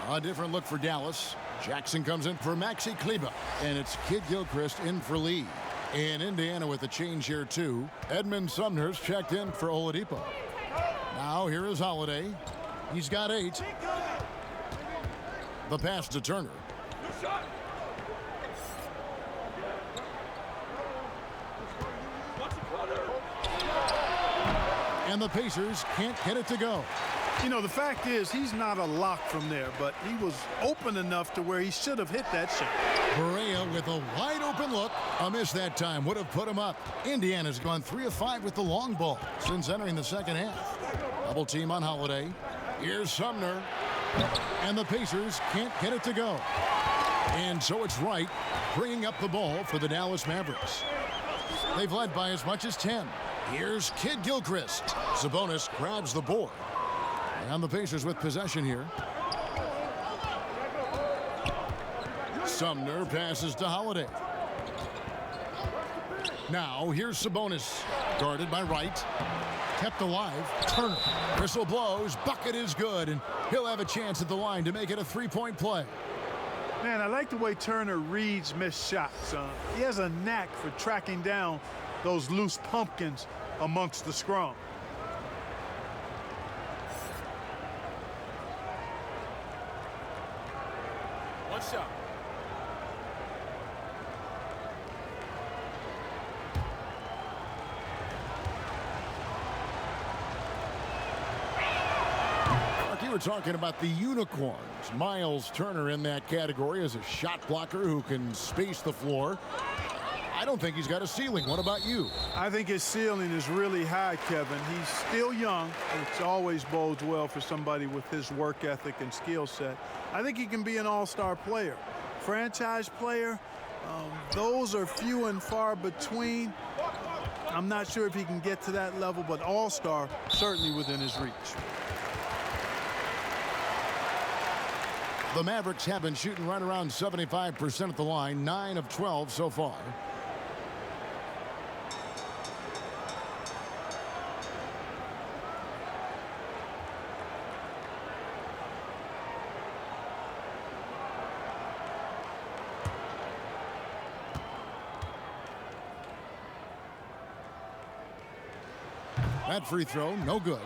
A different look for Dallas. Jackson comes in for Maxi Kleber, and it's Kid Gilchrist in for Lee. In Indiana with a change here too. Edmund Sumner's checked in for Oladipo. Now here is Holiday. He's got 8. The pass to Turner. And the Pacers can't get it to go. You know, the fact is he's not a lock from there, but he was open enough to where he should have hit that shot. Berea with a wide open look. A miss that time would have put him up. Indiana's gone 3 of 5 with the long ball since entering the second half. Double team on Holiday. Here's Sumner. And the Pacers can't get it to go. And so it's Wright bringing up the ball for the Dallas Mavericks. They've led by as much as 10. Here's Kid Gilchrist. Sabonis grabs the board. And the Pacers with possession here. Sumner passes to Holiday. Now here's Sabonis, guarded by Wright. Kept alive, Turner. Whistle blows, bucket is good, and he'll have a chance at the line to make it a three-point play. Man, I like the way Turner reads missed shots. He has a knack for tracking down those loose pumpkins amongst the scrum. One shot. We're talking about the unicorns. Miles Turner in that category as a shot blocker who can space the floor. I don't think he's got a ceiling. What about you? I think his ceiling is really high, Kevin. He's still young, which always bodes well for somebody with his work ethic and skill set. I think he can be an all-star player. Franchise player, those are few and far between. I'm not sure if he can get to that level, but all-star certainly within his reach. The Mavericks have been shooting right around 75% at the line, 9 of 12 so far. That free throw, no good.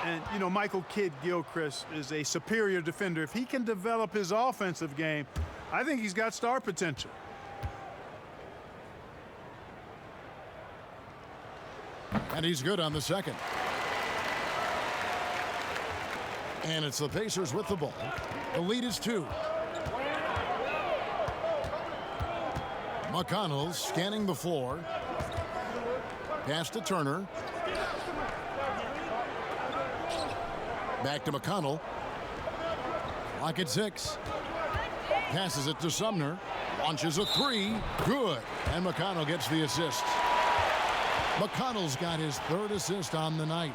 And, you know, Michael Kidd-Gilchrist is a superior defender. If he can develop his offensive game, I think he's got star potential. And he's good on the second. And it's the Pacers with the ball. The lead is 2. McConnell scanning the floor. Pass to Turner. Back to McConnell. Clock at 6. Passes it to Sumner. Launches a 3. Good. And McConnell gets the assist. McConnell's got his 3rd assist on the night.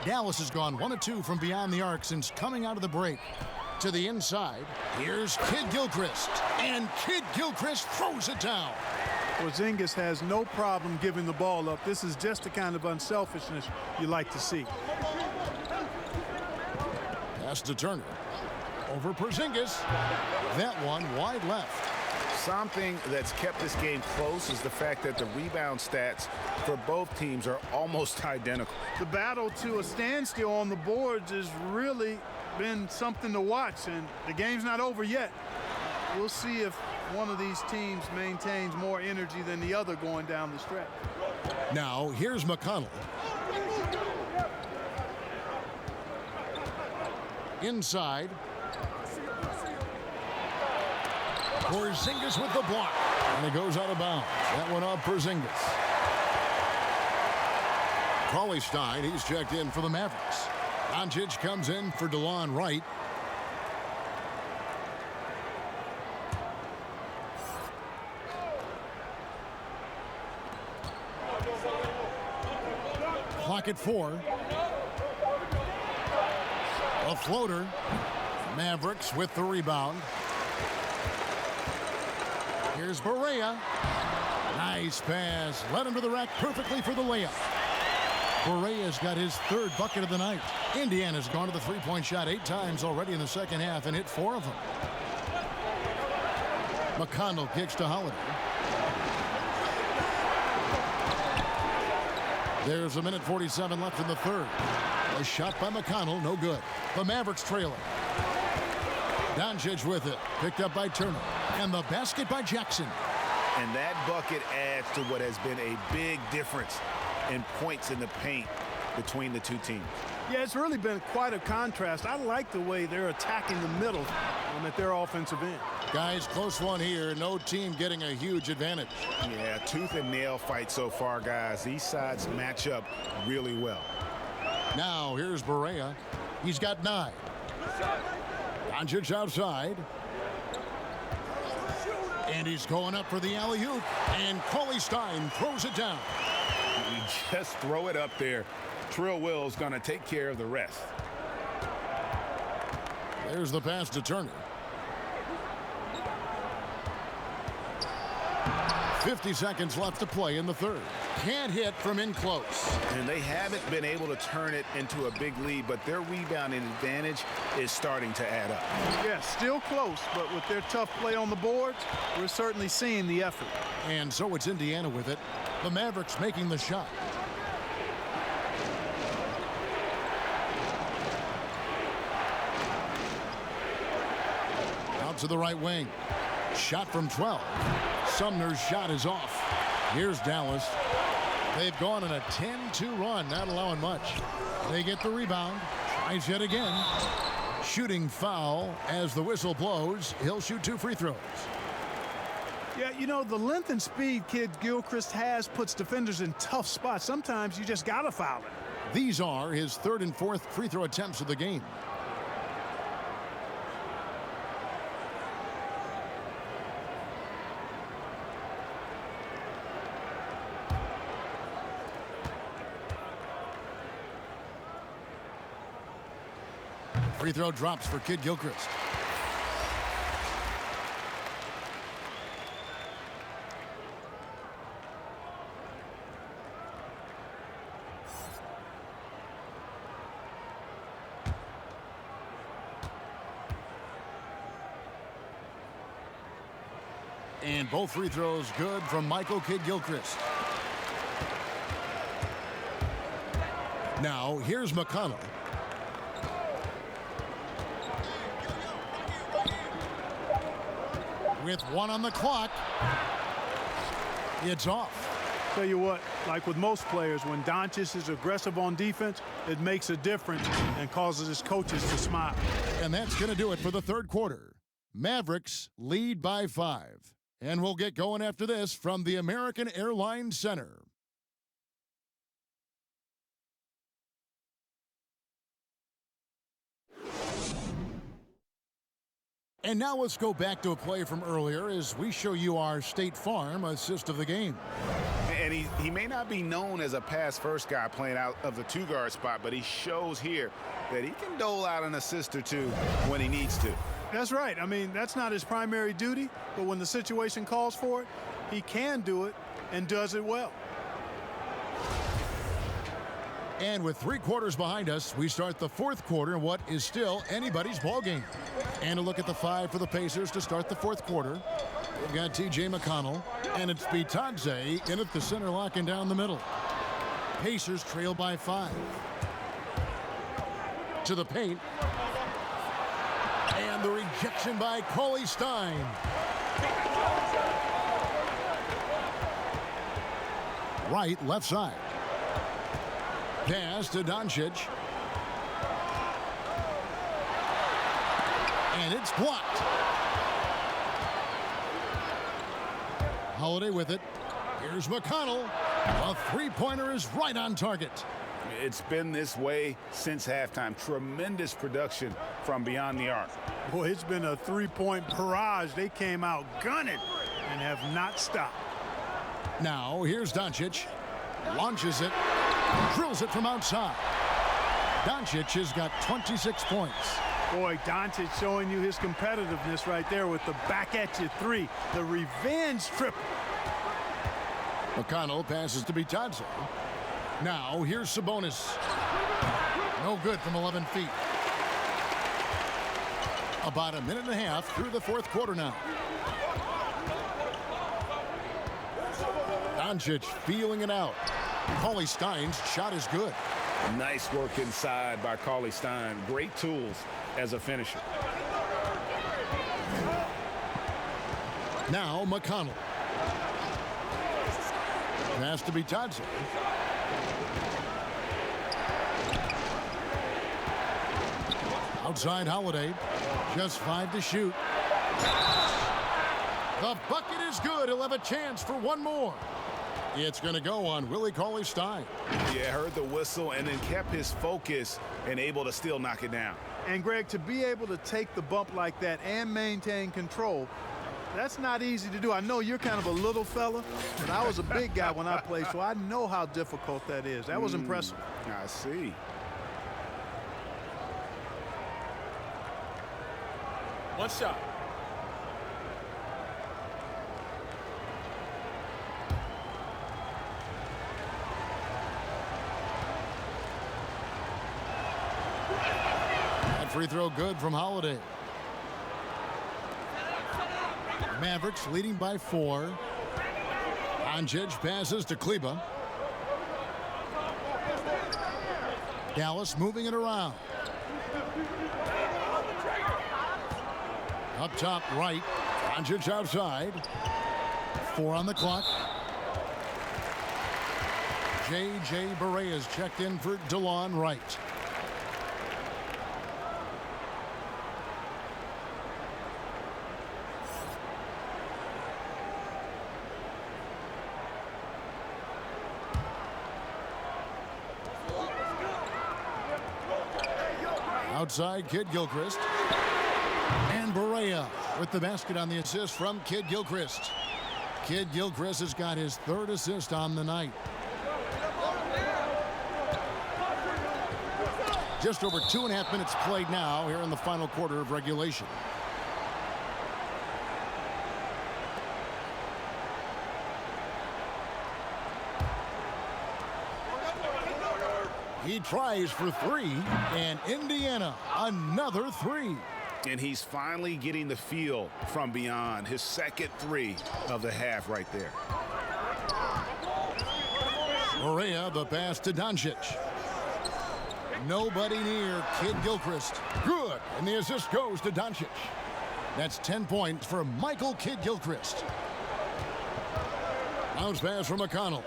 Dallas has gone 1 of 2 from beyond the arc since coming out of the break. To the inside, here's Kidd-Gilchrist. And Kidd-Gilchrist throws it down. Porzingis has no problem giving the ball up. This is just the kind of unselfishness you like to see. Pass to Turner. Over Porzingis. That one wide left. Something that's kept this game close is the fact that the rebound stats for both teams are almost identical. The battle to a standstill on the boards has really been something to watch, and the game's not over yet. We'll see if one of these teams maintains more energy than the other going down the stretch. Now, here's McConnell. Inside. Porzingis with the block. And it goes out of bounds. That one off Porzingis. Cauley-Stein, he's checked in for the Mavericks. Doncic comes in for DeLon Wright. Clock at 4. A floater. Mavericks with the rebound. Here's Barea. Nice pass. Led him to the rack perfectly for the layup. Barea's got his 3rd bucket of the night. Indiana's gone to the three-point shot 8 times already in the second half and hit 4 of them. McConnell kicks to Holiday. There's 1:47 left in the 3rd. A shot by McConnell, no good. The Mavericks trailing. Doncic with it, picked up by Turner. And the basket by Jackson. And that bucket adds to what has been a big difference in points in the paint between the two teams. Yeah, it's really been quite a contrast. I like the way they're attacking the middle at their offensive end. Guys, close one here. No team getting a huge advantage. Yeah, tooth and nail fight so far, guys. These sides match up really well. Now, here's Barea. He's got 9. Doncic outside. And he's going up for the alley-oop. And Cauley-Stein throws it down. You just throw it up there. Trill Will's going to take care of the rest. There's the pass to Turner. 50 seconds left to play in the third. Can't hit from in close. And they haven't been able to turn it into a big lead, but their rebounding advantage is starting to add up. Yeah, still close, but with their tough play on the boards, we're certainly seeing the effort. And so it's Indiana with it. The Mavericks making the shot. Out to the right wing. Shot from 12. Sumner's shot is off. Here's Dallas. They've gone on a 10-2 run, not allowing much. They get the rebound. Tries yet again. Shooting foul as the whistle blows. He'll shoot 2 free throws. Yeah, you know, the length and speed kid Gilchrist has puts defenders in tough spots. Sometimes you just got to foul it. These are his 3rd and 4th free throw attempts of the game. Free throw drops for Kid Gilchrist. And both free throws good from Michael Kid Gilchrist. Now here's McConnell. With 1 on the clock, it's off. Tell you what, like with most players, when Doncic is aggressive on defense, it makes a difference and causes his coaches to smile. And that's going to do it for the third quarter. Mavericks lead by 5. And we'll get going after this from the American Airlines Center. And now let's go back to a play from earlier as we show you our State Farm assist of the game. And he may not be known as a pass-first guy playing out of the 2-guard spot, but he shows here that he can dole out an assist or 2 when he needs to. That's right. I mean, that's not his primary duty, but when the situation calls for it, he can do it and does it well. And with 3 quarters behind us, we start the fourth quarter in what is still anybody's ball game. And a look at the 5 for the Pacers to start the fourth quarter. We've got T.J. McConnell, and it's Bitadze in at the center, locking down the middle. Pacers trail by 5. To the paint. And the rejection by Cauley Stein. Right, left side. Pass to Doncic. And it's blocked. Holiday with it. Here's McConnell. A 3-pointer is right on target. It's been this way since halftime. Tremendous production from beyond the arc. Boy, it's been a 3-point barrage. They came out gunning and have not stopped. Now, here's Doncic. Launches it. Drills it from outside. Doncic has got 26 points. Boy, Doncic showing you his competitiveness right there with the back-at-you 3. The revenge triple. McConnell passes to Bitadze. Now, here's Sabonis. No good from 11 feet. About a minute and a half through the fourth quarter now. Doncic feeling it out. Cauley Stein's shot is good. Nice work inside by Cauley Stein. Great tools as a finisher. Now McConnell. Pass to Bitadze. Outside Holiday. Just 5 to shoot. The bucket is good. He'll have a chance for one more. It's going to go on Willie Cauley Stein. Yeah, heard the whistle and then kept his focus and able to still knock it down. And, Greg, to be able to take the bump like that and maintain control, that's not easy to do. I know you're kind of a little fella, but I was a big guy when I played, so I know how difficult that is. That was impressive. I see. One shot. That free throw good from Holiday. Mavericks leading by 4. Doncic passes to Kleber. Dallas moving it around. Up top right. Doncic outside. 4 on the clock. J.J. Barea is checked in for DeLon Wright. Outside, Kid Gilchrist. And Barea with the basket on the assist from Kid Gilchrist. Kid Gilchrist has got his 3rd assist on the night. Just over 2.5 minutes played now here in the final quarter of regulation. He tries for 3, and Indiana another 3. And he's finally getting the feel from beyond. His 2nd 3 of the half right there. Barea, the pass to Doncic. Nobody near Kid Gilchrist. Good, and the assist goes to Doncic. That's 10 points for Michael Kid Gilchrist. Bounce pass from McConnell.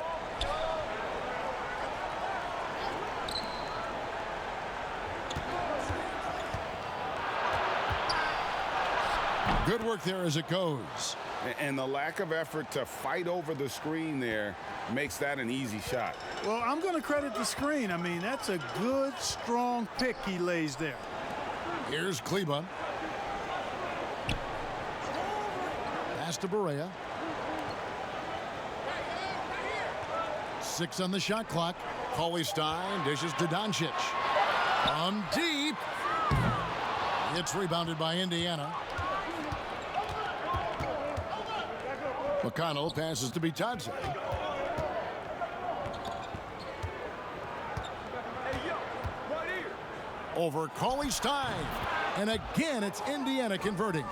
Good work there as it goes. And the lack of effort to fight over the screen there makes that an easy shot. Well, I'm going to credit the screen. I mean, that's a good, strong pick he lays there. Here's Kleber. Pass to Barea. 6 on the shot clock. Cauley-Stein dishes to Doncic. From deep. It's rebounded by Indiana. McConnell passes to Bitadze. Over Cauley-Stein. And again, it's Indiana converting.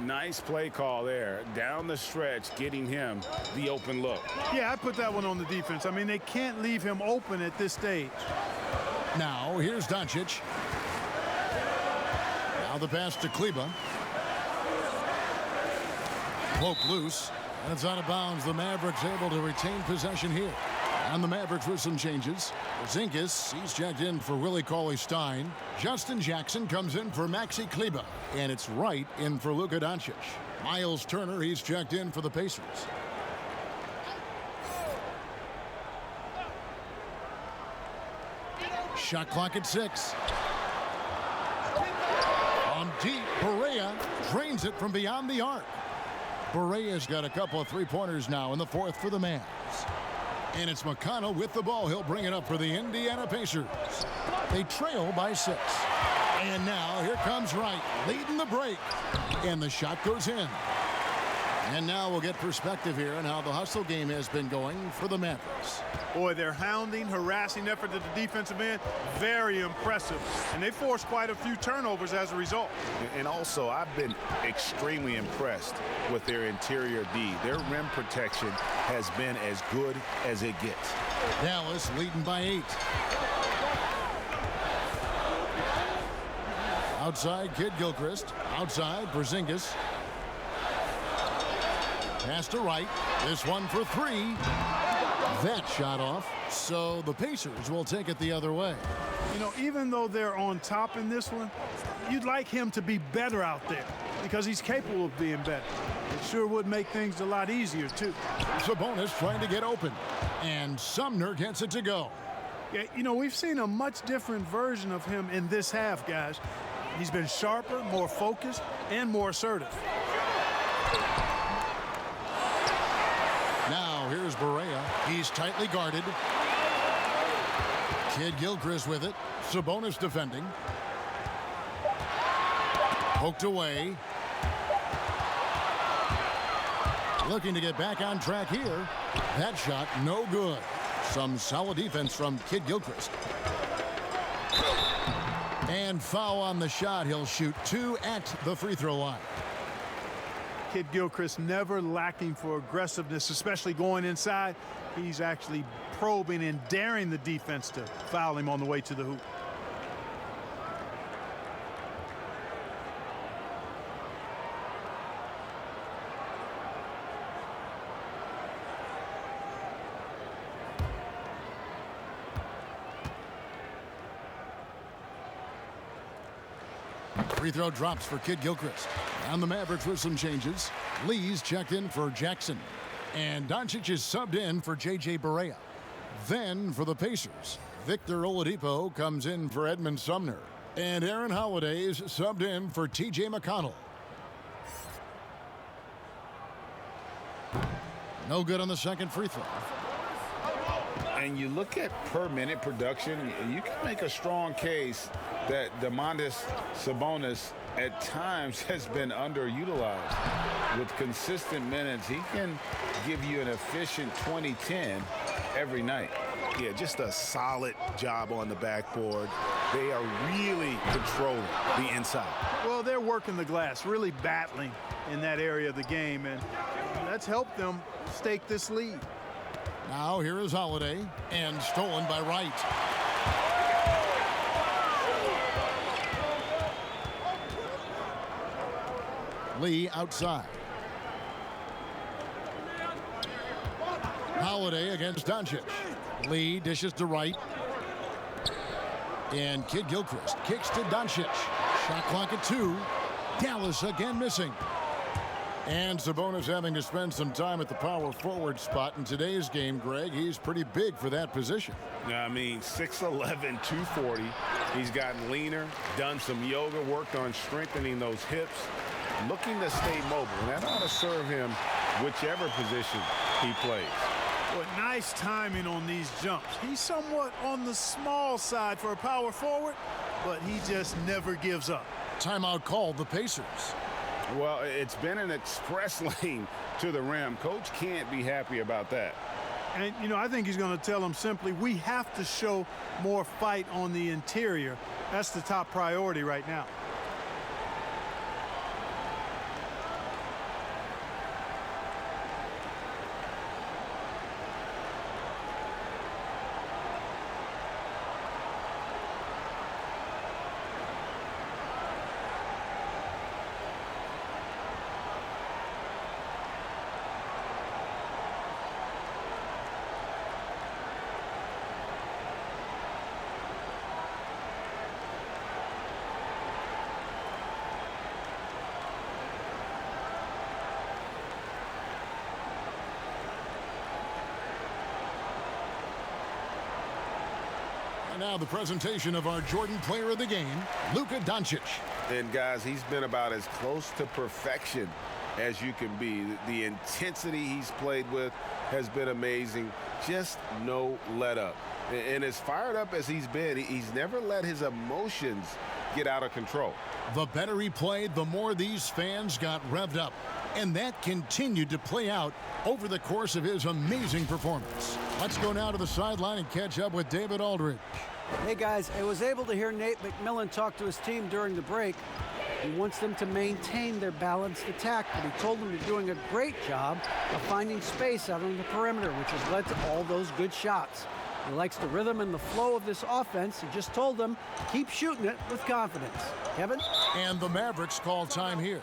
Nice play call there. Down the stretch, getting him the open look. Yeah, I put that one on the defense. I mean, they can't leave him open at this stage. Now, here's Doncic. Now the pass to Kleber. Poke loose. And it's out of bounds. The Mavericks able to retain possession here. And the Mavericks with some changes. Porzingis, he's checked in for Willie Cauley-Stein. Justin Jackson comes in for Maxi Kleber. And it's Wright in for Luka Doncic. Miles Turner, he's checked in for the Pacers. Shot clock at 6. On deep, Barea drains it from beyond the arc. Barea's got a couple of three-pointers now in the 4th for the Mavs. And it's McConnell with the ball. He'll bring it up for the Indiana Pacers. They trail by 6. And now here comes Wright leading the break. And the shot goes in. And now we'll get perspective here on how the hustle game has been going for the Mavericks. Boy, their hounding, harassing effort at the defensive end, very impressive. And they forced quite a few turnovers as a result. And also, I've been extremely impressed with their interior D. Their rim protection has been as good as it gets. Dallas leading by 8. Outside, Kid Gilchrist. Outside, Porzingis. Pass to Wright. This one for 3. That shot off. So the Pacers will take it the other way. You know, even though they're on top in this one, you'd like him to be better out there because he's capable of being better. It sure would make things a lot easier, too. Sabonis trying to get open. And Sumner gets it to go. Yeah, you know, we've seen a much different version of him in this half, guys. He's been sharper, more focused, and more assertive. Now, here's Barea. He's tightly guarded. Kid Gilchrist with it. Sabonis defending. Poked away. Looking to get back on track here. That shot, no good. Some solid defense from Kid Gilchrist. And foul on the shot. He'll shoot 2 at the free throw line. Kid Gilchrist never lacking for aggressiveness, especially going inside. He's actually probing and daring the defense to foul him on the way to the hoop. Free throw drops for Kid Gilchrist. And the Mavericks with some changes. Lee's checked in for Jackson. And Doncic is subbed in for J.J. Barea. Then for the Pacers, Victor Oladipo comes in for Edmund Sumner. And Aaron Holiday's subbed in for T.J. McConnell. No good on the second free throw. And you look at per minute production, you can make a strong case that Domantas Sabonis at times has been underutilized. With consistent minutes, he can give you an efficient 20-10 every night. Yeah, just a solid job on the backboard. They are really controlling the inside. Well, they're working the glass, really battling in that area of the game, and that's helped them stake this lead. Now here is Holiday, and stolen by Wright. Lee outside. Holiday against Doncic. Lee dishes to Wright. And Kid Gilchrist kicks to Doncic. Shot clock at 2. Dallas again missing. And Sabonis having to spend some time at the power forward spot in today's game, Greg. He's pretty big for that position. I mean, 6'11", 240. He's gotten leaner, done some yoga, worked on strengthening those hips, looking to stay mobile. And that ought to serve him whichever position he plays. Well, nice timing on these jumps. He's somewhat on the small side for a power forward, but he just never gives up. Timeout called the Pacers. Well, it's been an express lane to the rim. Coach can't be happy about that. And, you know, I think he's going to tell them simply, we have to show more fight on the interior. That's the top priority right now. Now the presentation of our Jordan Player of the Game, Luka Doncic. And guys, he's been about as close to perfection as you can be. The intensity he's played with has been amazing. Just no let up. And as fired up as he's been, he's never let his emotions get out of control. The better he played, the more these fans got revved up. And that continued to play out over the course of his amazing performance. Let's go now to the sideline and catch up with David Aldridge. Hey guys, I was able to hear Nate McMillan talk to his team during the break. He wants them to maintain their balanced attack, but he told them they're doing a great job of finding space out on the perimeter, which has led to all those good shots. He likes the rhythm and the flow of this offense. He just told them, keep shooting it with confidence. Kevin? And the Mavericks call time here.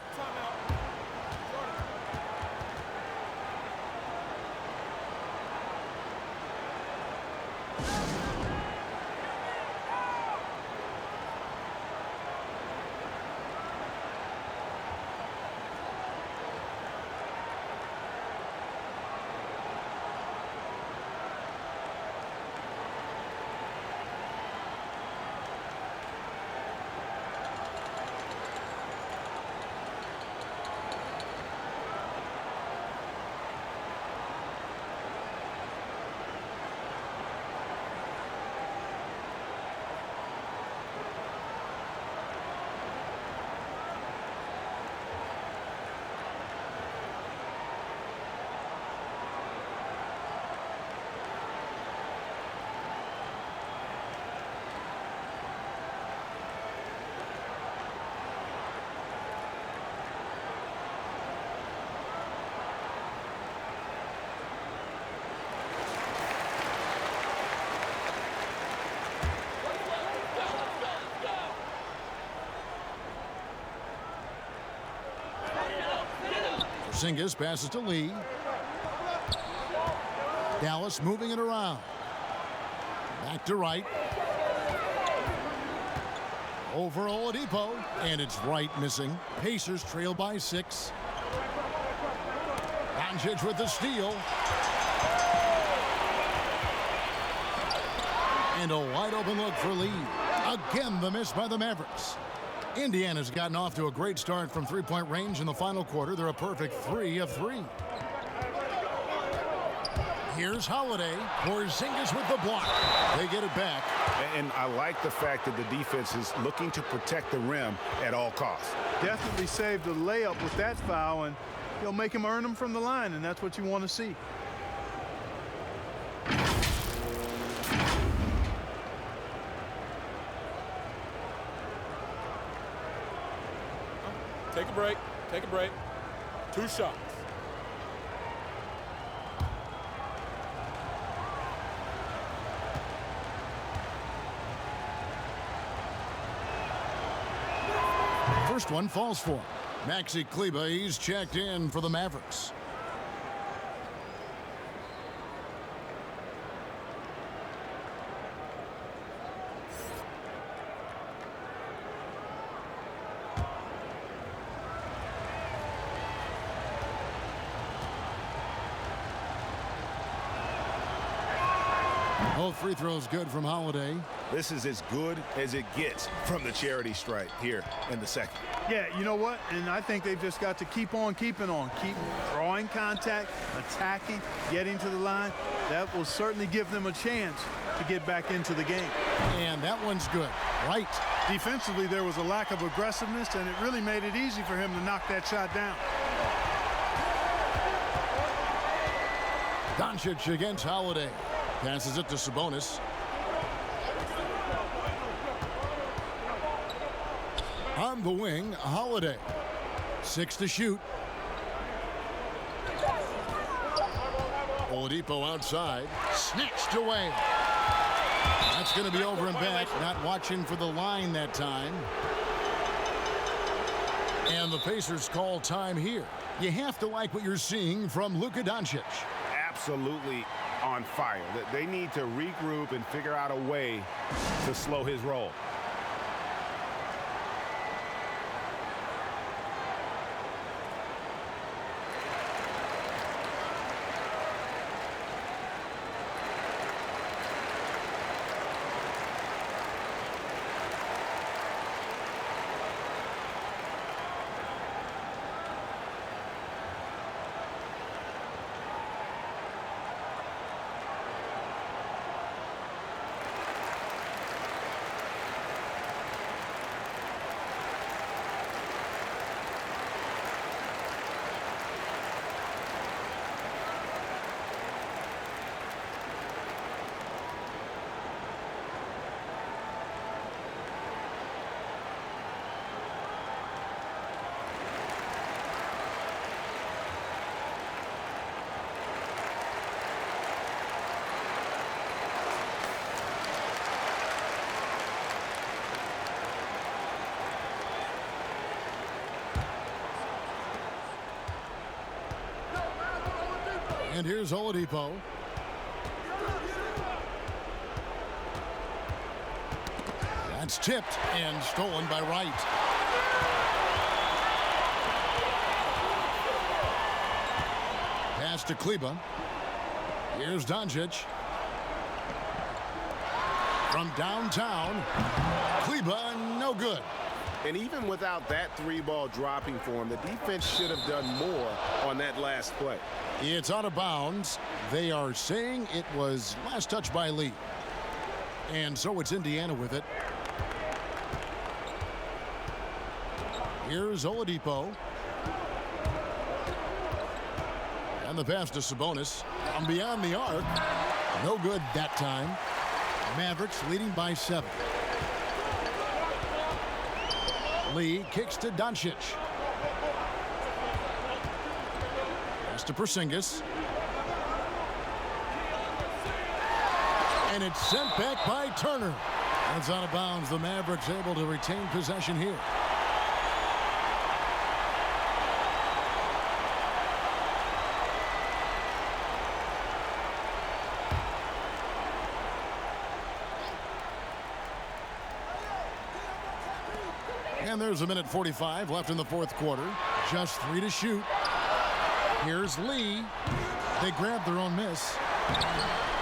Porzingis passes to Lee. Dallas moving it around. Back to Wright. Over Oladipo, and it's Wright missing. Pacers trail by 6. Doncic with the steal. And a wide open look for Lee. Again, the miss by the Mavericks. Indiana's gotten off to a great start from three-point range in the final quarter. They're a perfect 3 of 3. Here's Holiday. Porzingis with the block. They get it back. And I like the fact that the defense is looking to protect the rim at all costs. Definitely saved the layup with that foul, and he'll make him earn them from the line, and that's what you want to see. Take a break. Take a break. 2 shots. First one falls for him. Maxi Kleber, he's checked in for the Mavericks. Both free throws good from Holiday. This is as good as it gets from the charity stripe here in the second. Yeah, you know what? And I think they've just got to keep on keeping on. Keep drawing contact, attacking, getting to the line. That will certainly give them a chance to get back into the game. And that one's good. Right. Defensively, there was a lack of aggressiveness, and it really made it easy for him to knock that shot down. Doncic against Holiday. Passes it to Sabonis. On the wing, Holiday. 6 to shoot. Oladipo outside. Snatched away. That's going to be over and back. Not watching for the line that time. And the Pacers call time here. You have to like what you're seeing from Luka Doncic. Absolutely on fire. They need to regroup and figure out a way to slow his roll. And here's Oladipo. That's tipped and stolen by Wright. Pass to Kleber. Here's Doncic. From downtown. Kleber, no good. And even without that 3-ball dropping for him, the defense should have done more on that last play. It's out of bounds. They are saying it was last touch by Lee. And so it's Indiana with it. Here's Oladipo. And the pass to Sabonis. From beyond the arc. No good that time. Mavericks leading by 7. Lee kicks to Doncic. Pass to Porzingis. And it's sent back by Turner. That's out of bounds. The Mavericks able to retain possession here. And there's 1:45 left in the fourth quarter. Just 3 to shoot. Here's Lee. They grab their own miss.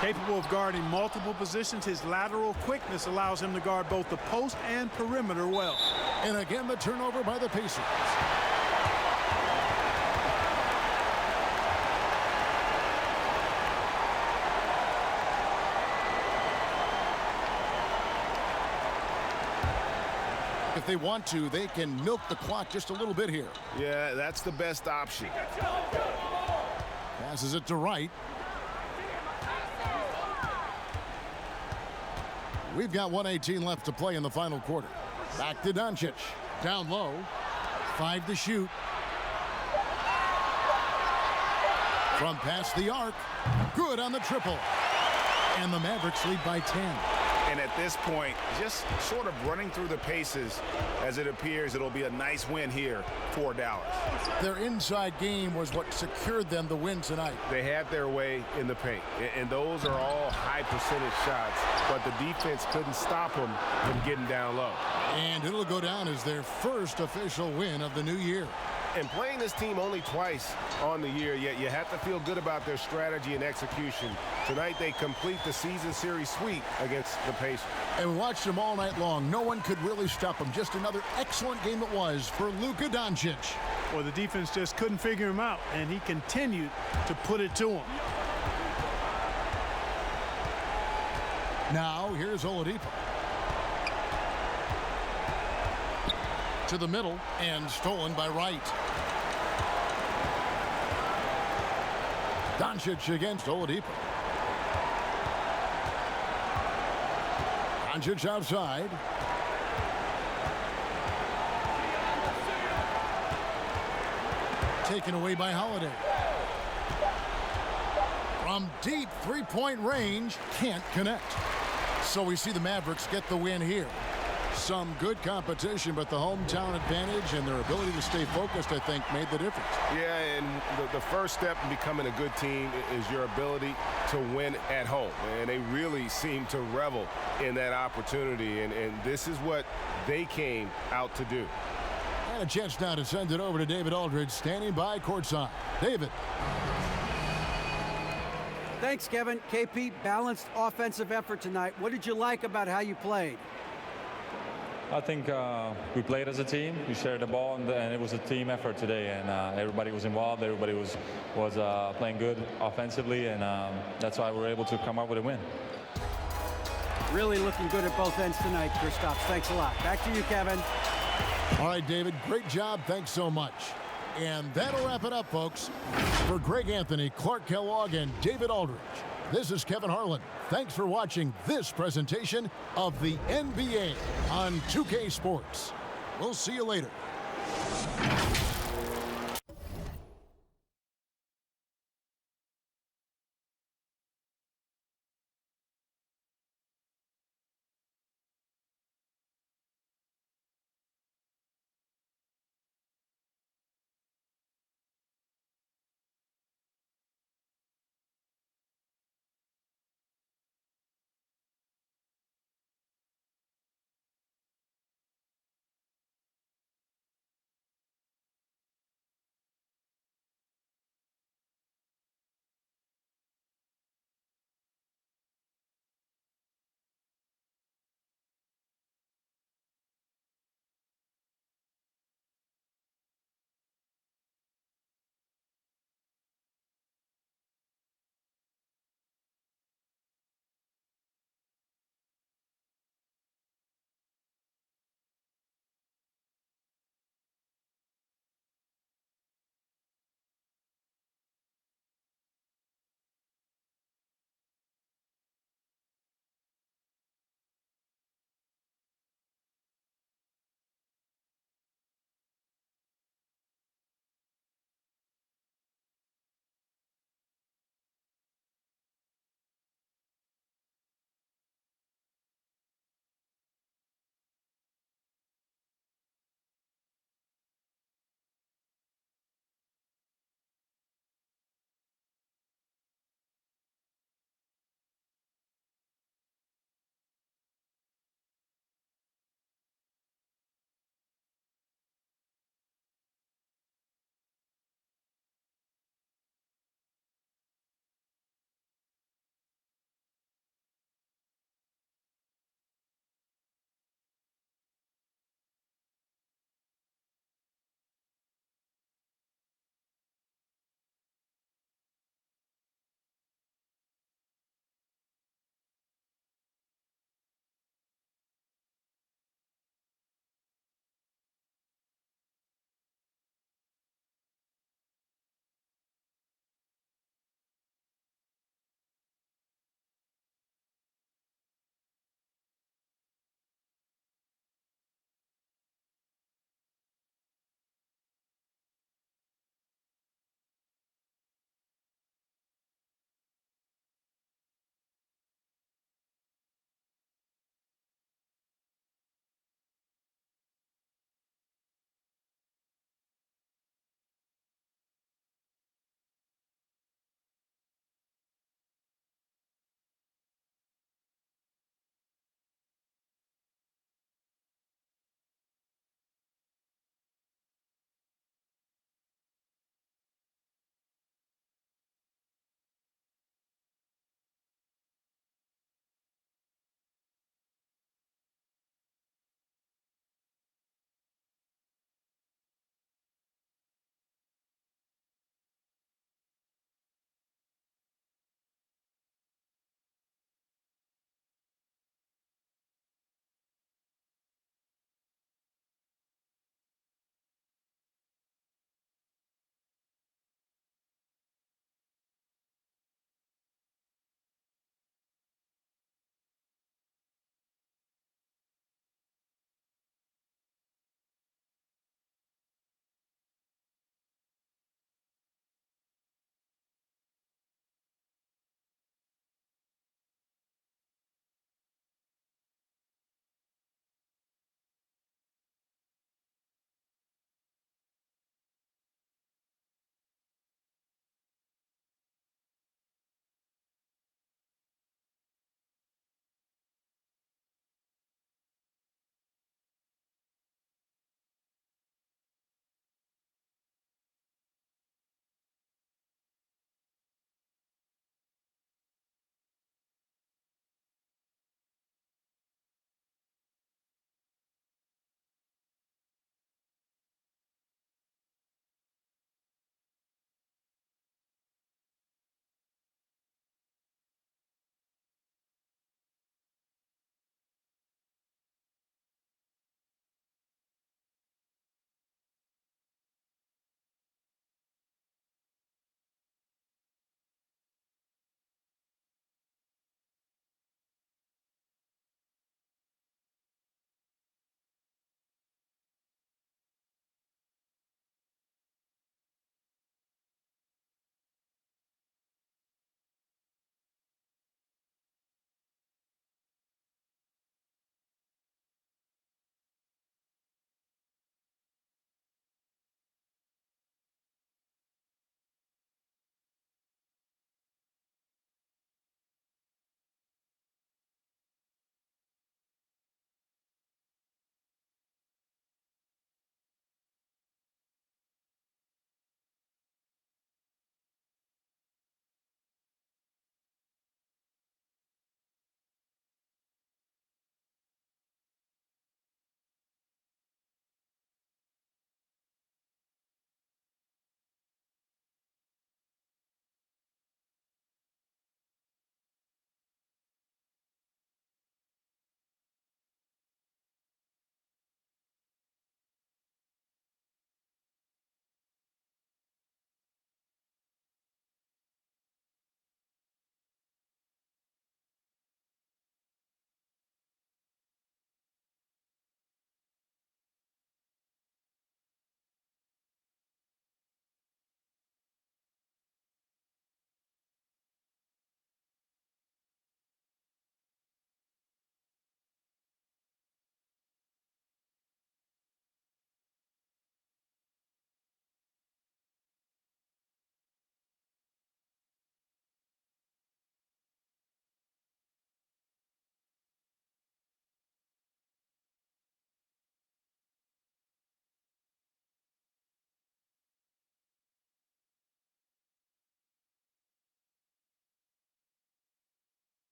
Capable of guarding multiple positions, his lateral quickness allows him to guard both the post and perimeter well. And again, the turnover by the Pacers. If they want to, they can milk the clock just a little bit here. Yeah, that's the best option. Passes it to Wright. We've got 1:18 left to play in the final quarter. Back to Doncic. Down low. 5 to shoot. From past the arc. Good on the triple. And the Mavericks lead by 10. And at this point, just sort of running through the paces, as it appears it'll be a nice win here for Dallas. Their inside game was what secured them the win tonight. They had their way in the paint, and those are all high percentage shots, but the defense couldn't stop them from getting down low. And it'll go down as their first official win of the new year. And playing this team only twice on the year, yet you have to feel good about their strategy and execution. Tonight they complete the season series sweep against the Pacers. And we watched them all night long. No one could really stop them. Just another excellent game it was for Luka Doncic. Well, the defense just couldn't figure him out, and he continued to put it to him. Now here's Oladipo. To the middle and stolen by Wright. Doncic against Oladipo. Doncic outside. Taken away by Holiday. From deep three-point range, can't connect. So we see the Mavericks get the win here. Some good competition, but the hometown advantage and their ability to stay focused, I think, made the difference. Yeah, and the first step in becoming a good team is your ability to win at home. And they really seem to revel in that opportunity, and this is what they came out to do. And a chance now to send it over to David Aldridge, standing by courtside. David. Thanks, Kevin. KP, balanced offensive effort tonight. What did you like about how you played? I think we played as a team. We shared the ball, and it was a team effort today. And everybody was involved. Everybody was playing good offensively, and that's why we were able to come up with a win. Really looking good at both ends tonight, Kristaps. Thanks a lot. Back to you, Kevin. All right, David. Great job. Thanks so much. And that'll wrap it up, folks. For Greg Anthony, Clark Kellogg, and David Aldridge, this is Kevin Harlan. Thanks for watching this presentation of the NBA on 2K Sports. We'll see you later.